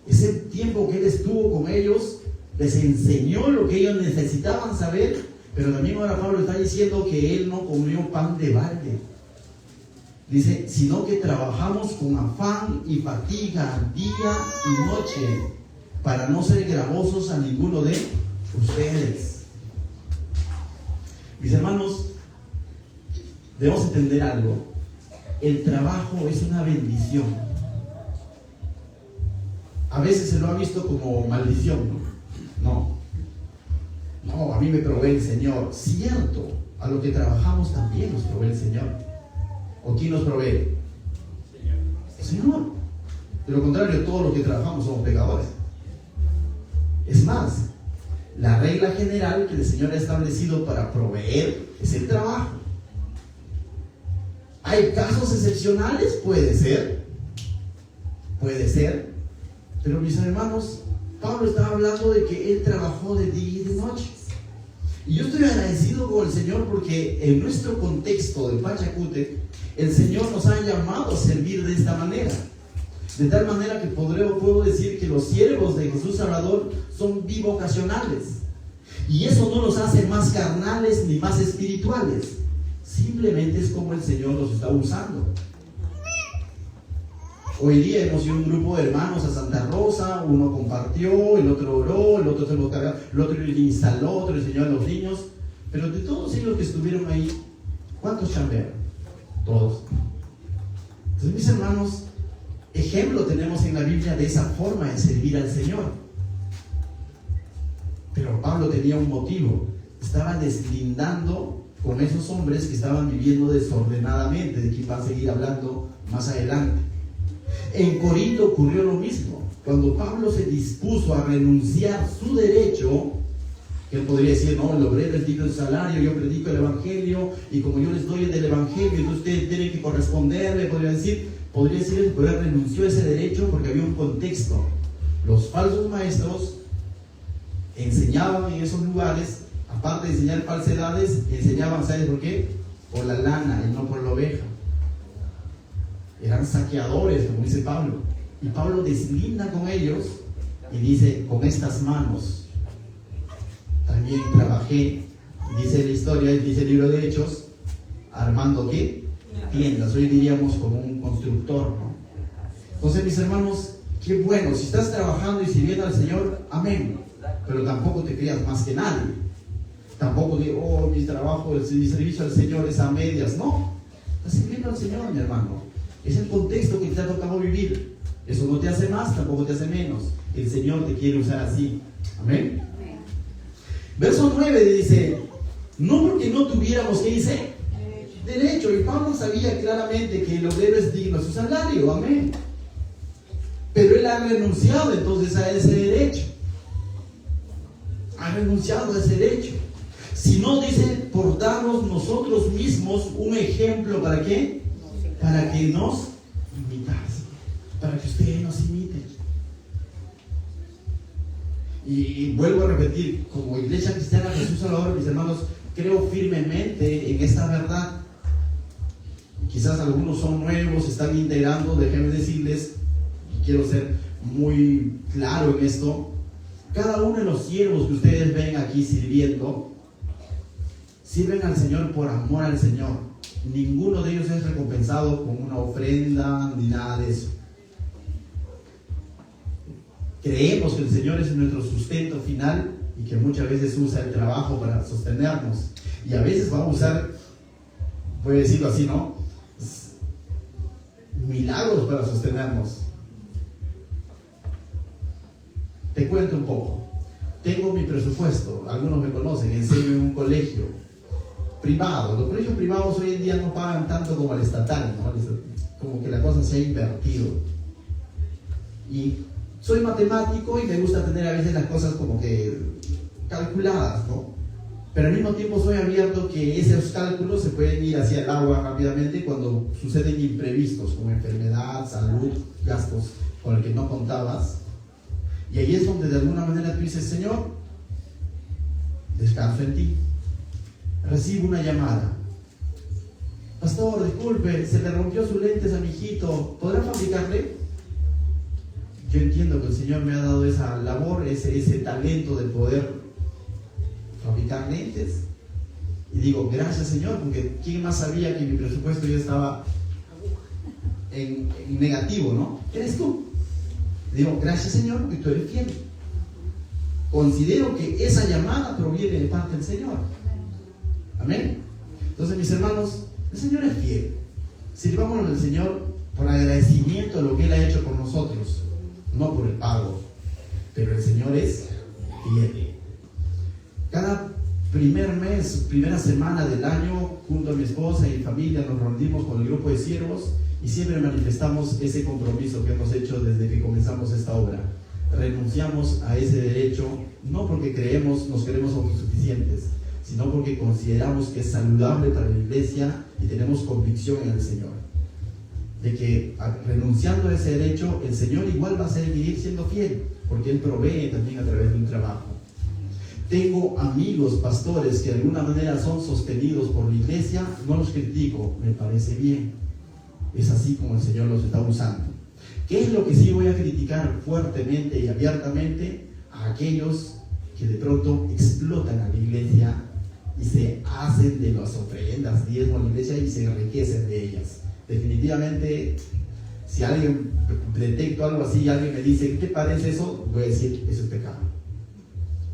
Ese tiempo que él estuvo con ellos, les enseñó lo que ellos necesitaban saber, Pero también ahora Pablo está diciendo que él no comió pan de balde. Dice, sino que trabajamos con afán y fatiga día y noche para no ser gravosos a ninguno de ustedes. Mis hermanos, debemos entender algo. El trabajo es una bendición. A veces se lo ha visto como maldición, ¿no? No, a mí me provee el Señor. Cierto, a lo que trabajamos también nos provee el Señor. ¿O quién nos provee? El Señor. De lo contrario, todos los que trabajamos somos pecadores. Es más, la regla general que el Señor ha establecido para proveer es el trabajo. ¿Hay casos excepcionales? Puede ser. Pero mis hermanos, Pablo estaba hablando de que él trabajó de día y de noche. Y yo estoy agradecido con el Señor porque en nuestro contexto de Pachacútec, el Señor nos ha llamado a servir de esta manera. De tal manera que puedo decir que los siervos de Jesús Salvador son bivocacionales. Y eso no los hace más carnales ni más espirituales. Simplemente es como el Señor los está usando. Hoy día hemos ido un grupo de hermanos a Santa Rosa, uno compartió, el otro oró, el otro se lo cargó, el otro le instaló, otro le enseñó a los niños. Pero de todos ellos que estuvieron ahí, ¿cuántos chambearon? Todos. Entonces, mis hermanos, ejemplo tenemos en la Biblia de esa forma de servir al Señor. Pero Pablo tenía un motivo. Estaba deslindando con esos hombres que estaban viviendo desordenadamente, de quien va a seguir hablando más adelante. En Corinto ocurrió lo mismo. Cuando Pablo se dispuso a renunciar su derecho, que él podría decir, no, el obrero es digno de salario, yo predico el evangelio, y como yo les doy el del evangelio, entonces ustedes tienen que corresponderle, podría decir, pero él renunció a ese derecho porque había un contexto. Los falsos maestros enseñaban en esos lugares, aparte de enseñar falsedades, enseñaban, ¿sabes por qué? Por la lana y no por la oveja. Eran saqueadores, como dice Pablo. Y Pablo deslinda con ellos y dice, con estas manos también trabajé, dice la historia, dice el libro de Hechos, armando ¿qué? Tiendas. Hoy diríamos como un constructor, ¿no? Entonces, mis hermanos, qué bueno, si estás trabajando y sirviendo al Señor, amén. Pero tampoco te creas más que nadie. Tampoco digo, oh, mi trabajo, mi servicio al Señor es a medias. No, estás sirviendo al Señor, mi hermano. Es el contexto que te ha tocado vivir. Eso no te hace más, tampoco te hace menos. El Señor te quiere usar así. Amén. Verso 9 dice, no porque no tuviéramos, ¿qué dice? Derecho. Y Pablo sabía claramente que el obrero es digno de su salario. Amén. Pero él ha renunciado entonces a ese derecho. Ha renunciado a ese derecho. Si no, dice, por darnos nosotros mismos un ejemplo, ¿para qué? Para que nos imitase, para que ustedes nos imiten. Y vuelvo a repetir, como Iglesia Cristiana Jesús Salvador, mis hermanos, creo firmemente en esta verdad. Quizás algunos son nuevos, se están integrando, déjenme decirles, y quiero ser muy claro en esto, cada uno de los siervos que ustedes ven aquí sirviendo, sirven al Señor por amor al Señor. Ninguno de ellos es recompensado con una ofrenda ni nada de eso. Creemos que el Señor es nuestro sustento final y que muchas veces usa el trabajo para sostenernos. Y a veces va a usar, voy a decirlo así, ¿no? Milagros para sostenernos. Te cuento un poco. Tengo mi presupuesto, algunos me conocen, enseño en un colegio privado. Los colegios privados hoy en día no pagan tanto como el estatal, ¿no? Como que la cosa se ha invertido. Y soy matemático y me gusta tener a veces las cosas como que calculadas, ¿no? Pero al mismo tiempo soy abierto que esos cálculos se pueden ir hacia el agua rápidamente cuando suceden imprevistos como enfermedad, salud, gastos con el que no contabas. Y ahí es donde de alguna manera tú dices, Señor, descanso en ti. Recibo una llamada. Pastor, disculpe, se le rompió sus lentes a mi hijito, ¿podrá fabricarle? Yo entiendo que el Señor me ha dado esa labor, ese talento de poder fabricar lentes. Y digo, gracias Señor, porque ¿quién más sabía que mi presupuesto ya estaba en negativo, no? ¿Eres tú? Digo, gracias Señor, porque tú eres fiel. Considero que esa llamada proviene de parte del Señor. Amén. Entonces, mis hermanos, el Señor es fiel. Sirvámonos al Señor por agradecimiento de lo que Él ha hecho con nosotros, no por el pago. Pero el Señor es fiel. Cada primer mes, primera semana del año, junto a mi esposa y mi familia, nos reunimos con el grupo de siervos y siempre manifestamos ese compromiso que hemos hecho desde que comenzamos esta obra. Renunciamos a ese derecho, no porque nos queremos autosuficientes, sino porque consideramos que es saludable para la iglesia y tenemos convicción en el Señor. De que renunciando a ese derecho, el Señor igual va a seguir siendo fiel, porque Él provee también a través de un trabajo. Tengo amigos pastores que de alguna manera son sostenidos por la iglesia, no los critico, me parece bien. Es así como el Señor los está usando. ¿Qué es lo que sí voy a criticar fuertemente y abiertamente? A aquellos que de pronto explotan a la iglesia y se hacen de las ofrendas, diezmo a la iglesia y se enriquecen de ellas. Definitivamente, si alguien detecto algo así y alguien me dice, ¿qué te parece eso? Voy a decir, eso es pecado.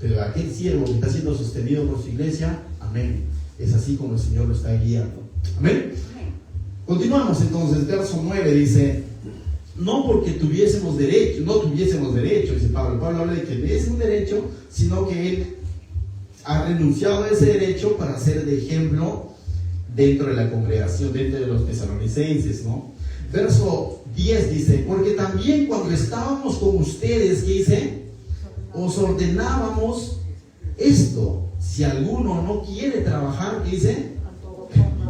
Pero aquel siervo que está siendo sostenido por su iglesia, amén. Es así como el Señor lo está guiando. Amén. Continuamos entonces, verso 9 dice, no porque no tuviésemos derecho, dice Pablo. Pablo habla de que es un derecho, sino que él ha renunciado a ese derecho para ser de ejemplo dentro de la congregación, dentro de los tesalonicenses, ¿no? Verso 10 dice, porque también cuando estábamos con ustedes, ¿qué dice? Os ordenábamos esto, si alguno no quiere trabajar, ¿qué dice?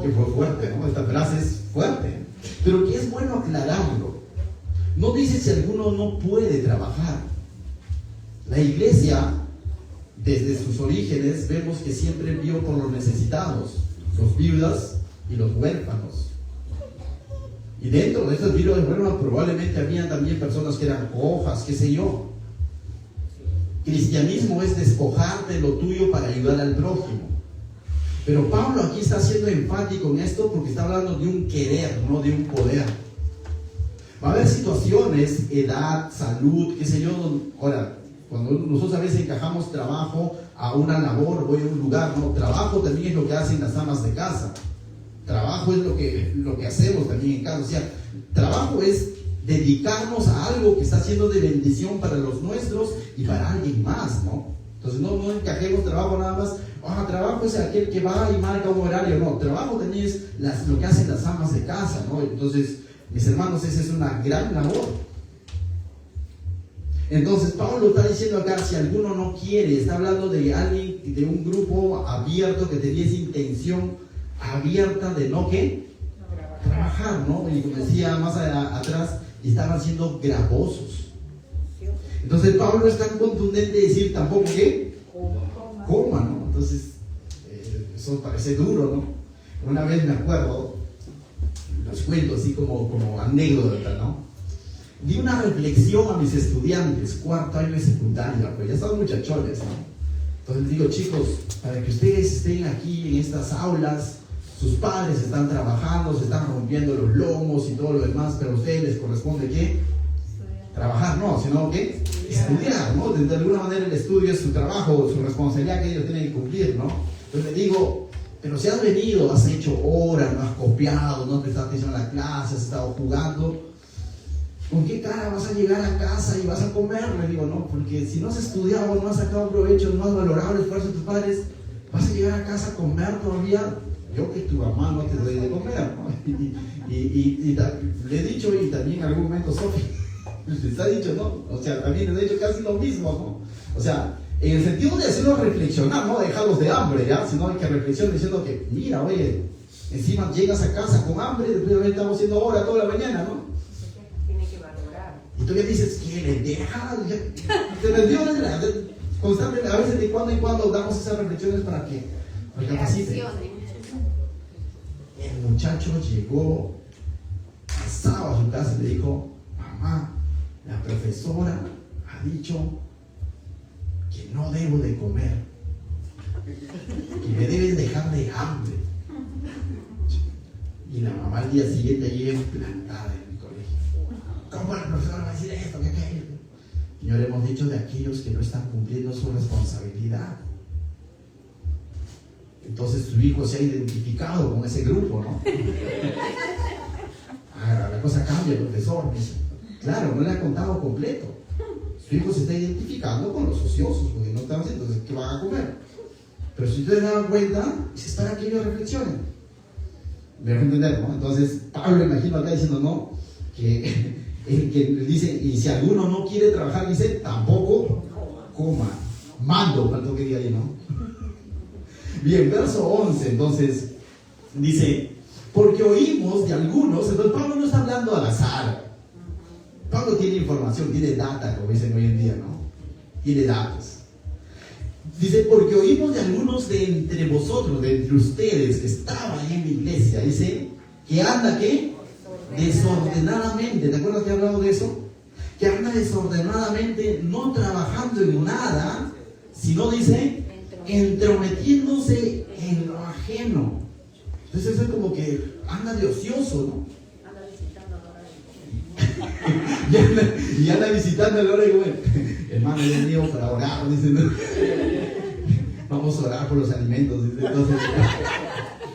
Que fue fuerte, ¿no? Esta frase es fuerte, pero que es bueno aclararlo. No dice si alguno no puede trabajar. La iglesia, desde sus orígenes, vemos que siempre vio por los necesitados, los viudas y los huérfanos. Y dentro de estos viudas y huérfanos probablemente había también personas que eran cojas, qué sé yo. Cristianismo es despojarte lo tuyo para ayudar al prójimo. Pero Pablo aquí está siendo enfático en esto porque está hablando de un querer, no de un poder. Va a haber situaciones, edad, salud, qué sé yo. Ahora, cuando nosotros a veces encajamos trabajo a una labor, voy a un lugar, ¿no? Trabajo también es lo que hacen las amas de casa. Trabajo es lo que hacemos también en casa. O sea, trabajo es dedicarnos a algo que está siendo de bendición para los nuestros y para alguien más, ¿no? Entonces no encajemos trabajo nada más. Trabajo es aquel que va y marca un horario. No, trabajo también es lo que hacen las amas de casa, ¿no? Entonces, mis hermanos, esa es una gran labor. Entonces, Pablo está diciendo acá, si alguno no quiere, está hablando de alguien, de un grupo abierto que tenía esa intención abierta de no, ¿qué? Trabajar, ¿no? Y como decía más atrás, estaban siendo gravosos. Entonces, Pablo es tan contundente de decir tampoco que coma, ¿no? Entonces, eso parece duro, ¿no? Una vez me acuerdo, los cuento así como anécdota, ¿no? Di una reflexión a mis estudiantes, cuarto año de secundaria, pues ya estaban muchachones, ¿no? Entonces digo, chicos, para que ustedes estén aquí en estas aulas, sus padres están trabajando, se están rompiendo los lomos y todo lo demás, pero a ustedes les corresponde ¿qué? Trabajar, no, sino ¿qué? Estudiar, ¿no? De alguna manera el estudio es su trabajo, su responsabilidad que ellos tienen que cumplir, ¿no? Entonces le digo, pero si has venido, has hecho horas, no has copiado, no prestaste atención a la clase, has estado jugando, ¿con qué cara vas a llegar a casa y vas a comer? Le digo, no, porque si no has estudiado, no has sacado provecho, no has valorado el esfuerzo de tus padres, vas a llegar a casa a comer todavía. Yo que tu mamá no te doy de comer, ¿no? Y le he dicho, y también en algún momento Sofi les ha dicho, ¿no? O sea, también les he dicho casi lo mismo, ¿no? O sea, en el sentido de hacerlos reflexionar, no dejarlos de hambre, ¿ya? Sino hay que reflexionar diciendo que, mira, oye, encima llegas a casa con hambre, después de estamos haciendo hora toda la mañana, ¿no? Tiene que valorar. Y tú ya dices, ¿qué le deja? Te vendió constantemente, a veces de cuando en cuando damos esas reflexiones para que recapaciten. El muchacho llegó pasado a su casa y le dijo, mamá, la profesora ha dicho que no debo de comer. que me deben dejar de hambre. Y la mamá al día siguiente allí plantada en el colegio. ¿Cómo la profesora va a decir esto, que aquello? Señor, hemos dicho de aquellos que no están cumpliendo su responsabilidad. Entonces su hijo se ha identificado con ese grupo, ¿no? La cosa cambia, profesor. Claro, no le ha contado completo. Su hijo se está identificando con los ociosos, porque no están haciendo, entonces, ¿qué van a comer? Pero si ustedes se dan cuenta, es para que ellos reflexionen. Me dejo entender, ¿no? Entonces, Pablo, imagino acá diciendo, ¿no? Que dice, y si alguno no quiere trabajar, dice, tampoco coma. Mando, cuánto quería ahí, ¿no? Bien, verso 11, entonces, dice, porque oímos de algunos, entonces Pablo no está hablando al azar. Pablo tiene información, tiene data, como dicen hoy en día, ¿no? Tiene datos. Dice, porque oímos de algunos de entre vosotros, de entre ustedes, que estaban ahí en la iglesia, dice, que anda, ¿qué? Desordenadamente. ¿Te acuerdas que he hablado de eso? Que anda desordenadamente, no trabajando en nada, sino, dice, entrometiéndose en lo ajeno. Entonces eso es como que anda de ocioso, ¿no? Y anda visitando el hora y bueno, hermano, yo vengo para orar, dice, ¿no? Vamos a orar por los alimentos, dice. Entonces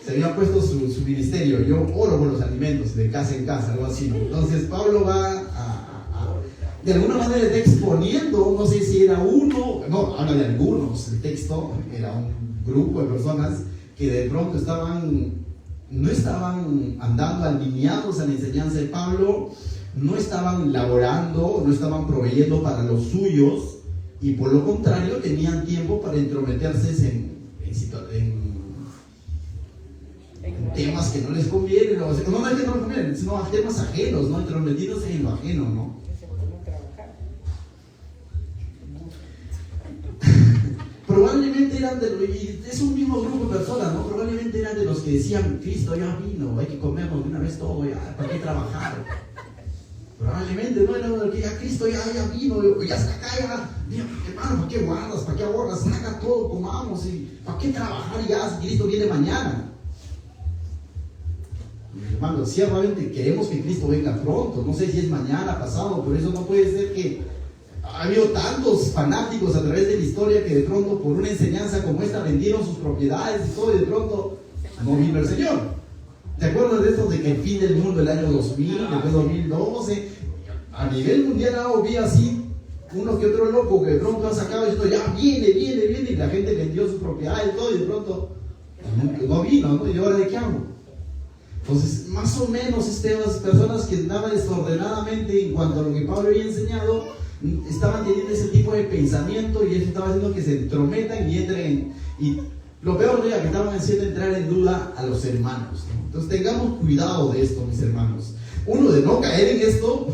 se había puesto su ministerio, yo oro por los alimentos de casa en casa, algo así, ¿no? Entonces Pablo va de alguna manera está exponiendo, no sé si era uno, no, habla de algunos, el texto era un grupo de personas que de pronto no estaban andando alineados a la enseñanza de Pablo, no estaban laborando, no estaban proveyendo para los suyos, y por lo contrario tenían tiempo para entrometerse en temas que no les convienen, no es que no les convienen, sino a temas ajenos, ¿no? Entrometiéndose en lo ajeno, ¿no? Probablemente eran es un mismo grupo de personas, ¿no? Probablemente eran de los que decían, Cristo ya vino, hay que comernos de una vez todo, ya, ¿para qué trabajar? Probablemente no era que ya Cristo ya vino, ya está acá, ya, mira, hermano, ¿para qué guardas? ¿Para qué ahorras? Saca todo, comamos, y ¿para qué trabajar ya si Cristo viene mañana? Hermano, ciertamente queremos que Cristo venga pronto, no sé si es mañana, pasado, pero eso no puede ser que ha habido tantos fanáticos a través de la historia que de pronto por una enseñanza como esta vendieron sus propiedades y todo, y de pronto no vino el Señor. ¿Te acuerdas de esto de que el fin del mundo, el año 2000, después 2012, a nivel mundial había así uno que otro loco que de pronto ha sacado esto, ya viene, y la gente vendió sus propiedades y todo, y de pronto no vino, ¿no? ¿Y ahora de qué hago? Entonces, más o menos estas personas que andaban desordenadamente en cuanto a lo que Pablo había enseñado, estaban teniendo ese tipo de pensamiento, y eso estaba haciendo que se entrometan y entren y lo peor era que estaban haciendo entrar en duda a los hermanos, ¿no? Entonces tengamos cuidado de esto, mis hermanos. Uno, de no caer en esto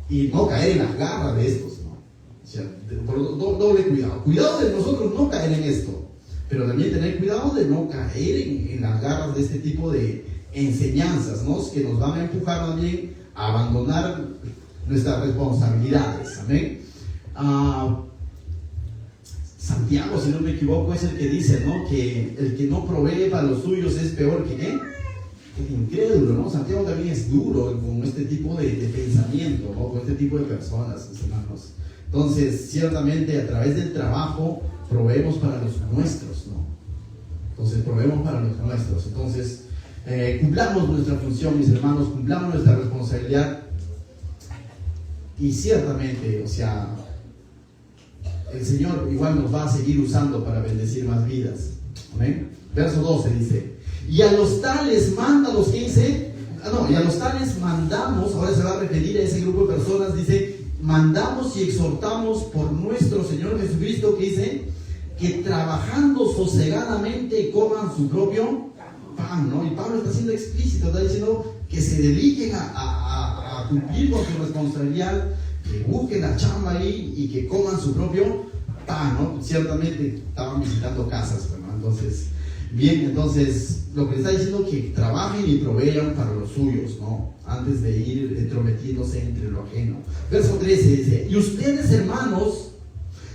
y no caer en las garras de estos, ¿no? O sea, doble cuidado. Cuidado de nosotros no caer en esto, pero también tener cuidado de no caer en las garras de este tipo de enseñanzas, ¿no? Que nos van a empujar también a abandonar nuestras responsabilidades. Amén. Santiago, si no me equivoco, es el que dice, ¿no? Que el que no provee para los suyos es peor que ¿qué? El incrédulo, ¿no? Santiago también es duro con este tipo de pensamiento, ¿no? Con este tipo de personas, mis hermanos. Entonces, ciertamente a través del trabajo proveemos para los nuestros, ¿no? Entonces, proveemos para los nuestros. Entonces, cumplamos nuestra función, mis hermanos, cumplamos nuestra responsabilidad. Y ciertamente, o sea, el Señor igual nos va a seguir usando para bendecir más vidas. ¿Amén? Verso 12 dice, y a los tales mándalos, ¿qué dice? Y a los tales mandamos, ahora se va a referir a ese grupo de personas, dice, mandamos y exhortamos por nuestro Señor Jesucristo, que dice, que trabajando sosegadamente coman su propio pan, ¿no? Y Pablo está siendo explícito, está diciendo que se dediquen a cumplir con su responsabilidad, que busquen la chamba ahí y que coman su propio pan, ¿no? Ciertamente estaban visitando casas, ¿no? Entonces, bien, entonces lo que está diciendo es que trabajen y provean para los suyos, ¿no? Antes de ir entrometiéndose entre lo ajeno. Verso 13 dice, y ustedes, hermanos,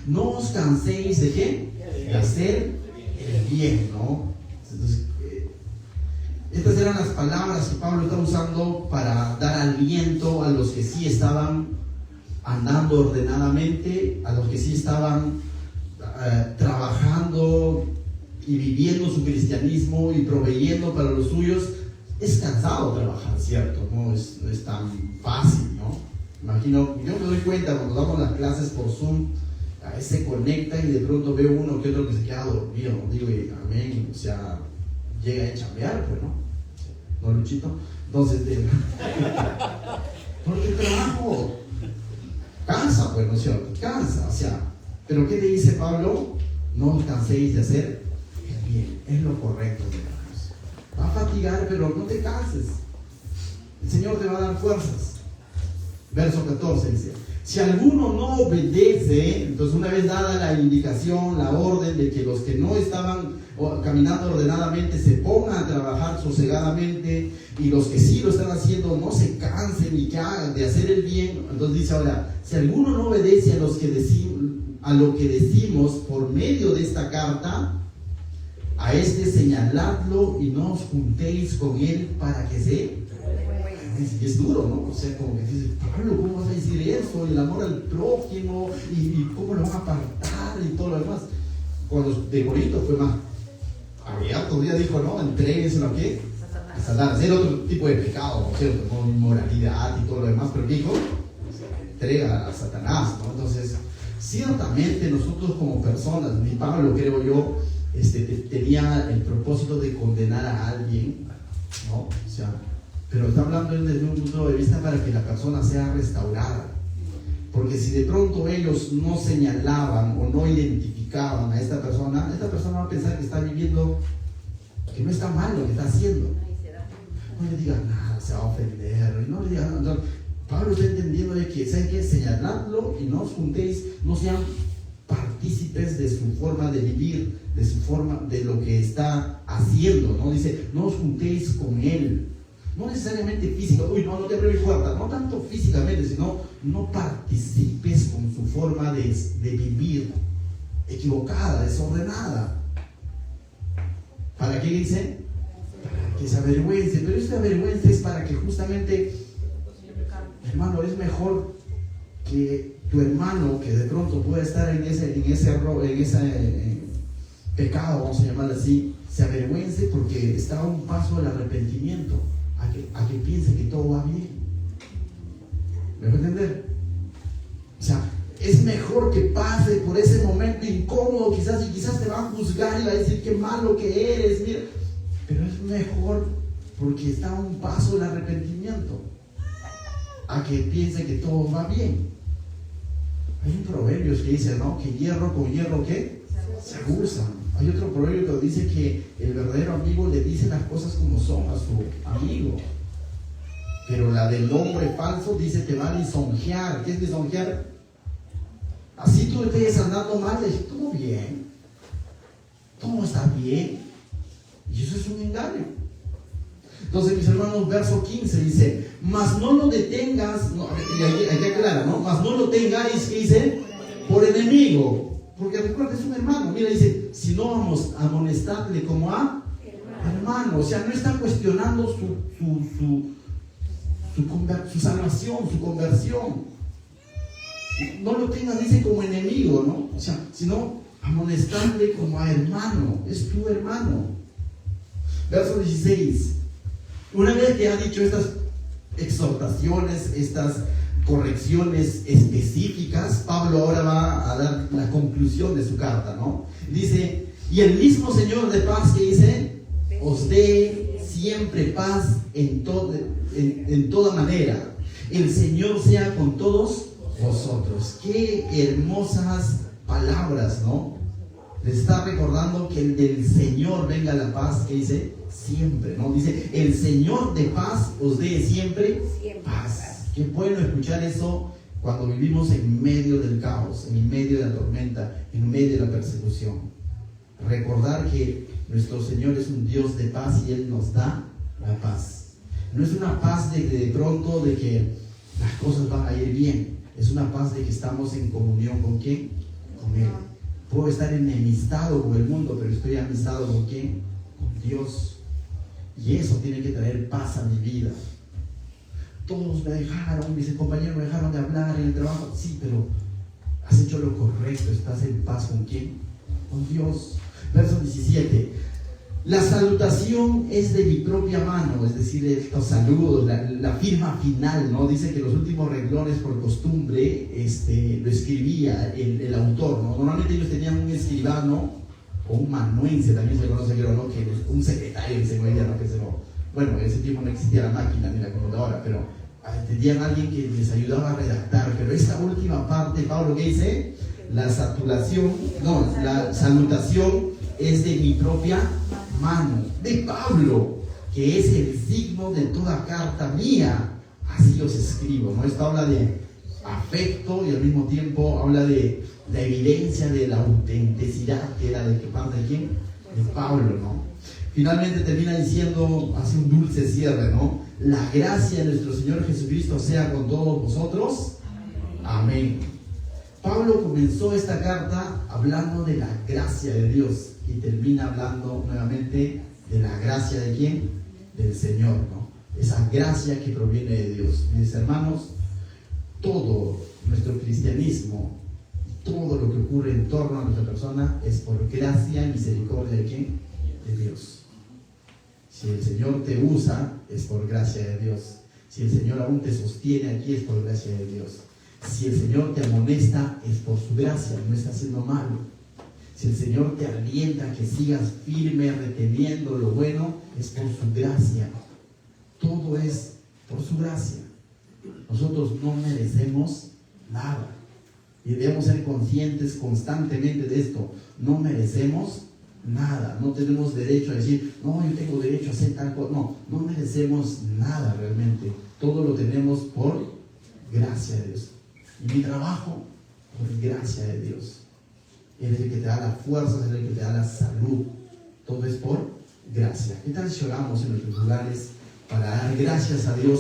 no os canséis de ¿qué? De hacer el bien, ¿no? Entonces, estas eran las palabras que Pablo está usando para dar aliento a los que sí estaban andando ordenadamente, a los que sí estaban trabajando y viviendo su cristianismo y proveyendo para los suyos. Es cansado trabajar, ¿cierto? No es tan fácil, ¿no? Imagino, yo me doy cuenta cuando damos las clases por Zoom, a veces se conecta y de pronto veo uno que otro que se queda dormido, ¿no? Digo, amén, o sea, llega a chambear, pues, ¿no? ¿No, Luchito? Entonces, porque el trabajo cansa, pues, ¿no es cierto? Cansa, o sea, pero ¿qué le dice Pablo? No os canséis de hacer el bien, es lo correcto, hermanos. Va a fatigar, pero no te canses. El Señor te va a dar fuerzas. Verso 14 dice: si alguno no obedece, entonces una vez dada la indicación, la orden de que los que no estaban caminando ordenadamente se pongan a trabajar sosegadamente, y los que sí lo están haciendo no se cansen y que hagan de hacer el bien. Entonces dice ahora: si alguno no obedece a lo que decimos por medio de esta carta, a este señaladlo y no os juntéis con él para que se... Es duro, ¿no? O sea, como que dices, Pablo, ¿cómo vas a decir eso? El amor al prójimo, y cómo lo van a apartar y todo lo demás. Con los de Corinto fue más abierto, todavía dijo, no, entregues ¿no? ¿Qué? Satanás. Era otro tipo de pecado, ¿no es cierto? Con inmoralidad y todo lo demás, pero dijo, entrega a Satanás, ¿no? Entonces, ciertamente nosotros como personas, ni Pablo creo yo, tenía el propósito de condenar a alguien, ¿no? O sea, pero está hablando desde un punto de vista para que la persona sea restaurada. Porque si de pronto ellos no señalaban o no identificaban a esta persona va a pensar que está viviendo, que no está mal lo que está haciendo. No le digan nada, se va a ofender, no le digan nada. Pablo está entendiendo de que hay que señalarlo y no os juntéis, no sean partícipes de su forma de vivir, de su forma, de lo que está haciendo, ¿no? Dice, no os juntéis con él. No necesariamente físico, no te abres mi puerta, no tanto físicamente, sino no participes con su forma de vivir equivocada, desordenada. ¿Para qué dice? Para que se avergüence, pero esta vergüenza es para que justamente, hermano, es mejor que tu hermano, que de pronto pueda estar en ese pecado, vamos a llamarlo así, se avergüence porque está a un paso del arrepentimiento. A que piense que todo va bien. ¿Me va a entender? O sea, es mejor que pase por ese momento incómodo, quizás te va a juzgar y va a decir qué malo que eres, mira. Pero es mejor porque está a un paso del arrepentimiento, a que piense que todo va bien. Hay un proverbio que dice, ¿no? Que hierro con hierro, ¿qué? Se aguza. Hay otro proverbio que dice que el verdadero amigo le dice las cosas como son a su amigo. Pero la del hombre falso dice te va a lisonjear. ¿Qué es lisonjear? Así tú estés andando mal, le dices, todo bien. Todo está bien. Y eso es un engaño. Entonces, mis hermanos, verso 15 dice, mas no lo detengas, y aquí aclara, ¿no? Mas no lo tengáis, ¿qué dice? Por enemigo. Porque recuerda, es un hermano. Mira, dice, si no vamos a amonestarle como a hermano. O sea, no está cuestionando su salvación, su conversión. No lo tengas, dice, como enemigo, ¿no? O sea, sino amonestarle como a hermano. Es tu hermano. Verso 16. Una vez que ha dicho estas exhortaciones, estas correcciones específicas, Pablo ahora va a dar la conclusión de su carta, ¿no? Dice, y el mismo Señor de paz que dice, os dé siempre paz en toda manera. El Señor sea con todos vosotros. Qué hermosas palabras, ¿no? Les está recordando que el del Señor venga la paz, que dice siempre, ¿no? Dice, el Señor de paz os dé siempre paz. Qué bueno escuchar eso cuando vivimos en medio del caos, en medio de la tormenta, en medio de la persecución. Recordar que nuestro Señor es un Dios de paz y Él nos da la paz. No es una paz de pronto de que las cosas van a ir bien. Es una paz de que estamos en comunión ¿con quién? Con Él. Puedo estar enemistado con el mundo, pero estoy amistado ¿con quién? Con Dios. Y eso tiene que traer paz a mi vida. Todos me dejaron, mis compañeros me dejaron de hablar en el trabajo. Sí, pero has hecho lo correcto. ¿Estás en paz con quién? Con Dios. Verso 17. La salutación es de mi propia mano, es decir, estos saludos, la firma final, ¿no? Dice que los últimos renglones por costumbre lo escribía el autor, ¿no? Normalmente ellos tenían un escribano o un manuense, también se conoce, creo, ¿no? Que un secretario que se veía, ¿no? Bueno, en ese tiempo no existía la máquina ni la computadora, pero tenían alguien que les ayudaba a redactar. Pero esta última parte, Pablo, ¿qué dice? La salutación es de mi propia mano, de Pablo, que es el signo de toda carta mía, así os escribo, ¿no? Esto habla de afecto y al mismo tiempo habla de la evidencia de la autenticidad que era de que parte de quién, de Pablo, ¿no? Finalmente termina diciendo, hace un dulce cierre, ¿no? La gracia de nuestro Señor Jesucristo sea con todos vosotros. Amén. Pablo comenzó esta carta hablando de la gracia de Dios y termina hablando nuevamente de la gracia de ¿quién? Del Señor, ¿no? Esa gracia que proviene de Dios. Mis hermanos, todo nuestro cristianismo, todo lo que ocurre en torno a nuestra persona es por gracia y misericordia de ¿quién? De Dios. Si el Señor te usa, es por gracia de Dios. Si el Señor aún te sostiene aquí, es por gracia de Dios. Si el Señor te amonesta, es por su gracia, no está haciendo malo. Si el Señor te alienta a que sigas firme, reteniendo lo bueno, es por su gracia. Todo es por su gracia. Nosotros no merecemos nada. Y debemos ser conscientes constantemente de esto. No merecemos nada. No tenemos derecho a decir, no, yo tengo derecho a hacer tal cosa. No, no merecemos nada realmente. Todo lo tenemos por gracia de Dios. Y mi trabajo, por gracia de Dios. Él es el que te da la fuerza, es el que te da la salud. Todo es por gracia. ¿Qué tal si oramos en nuestros lugares para dar gracias a Dios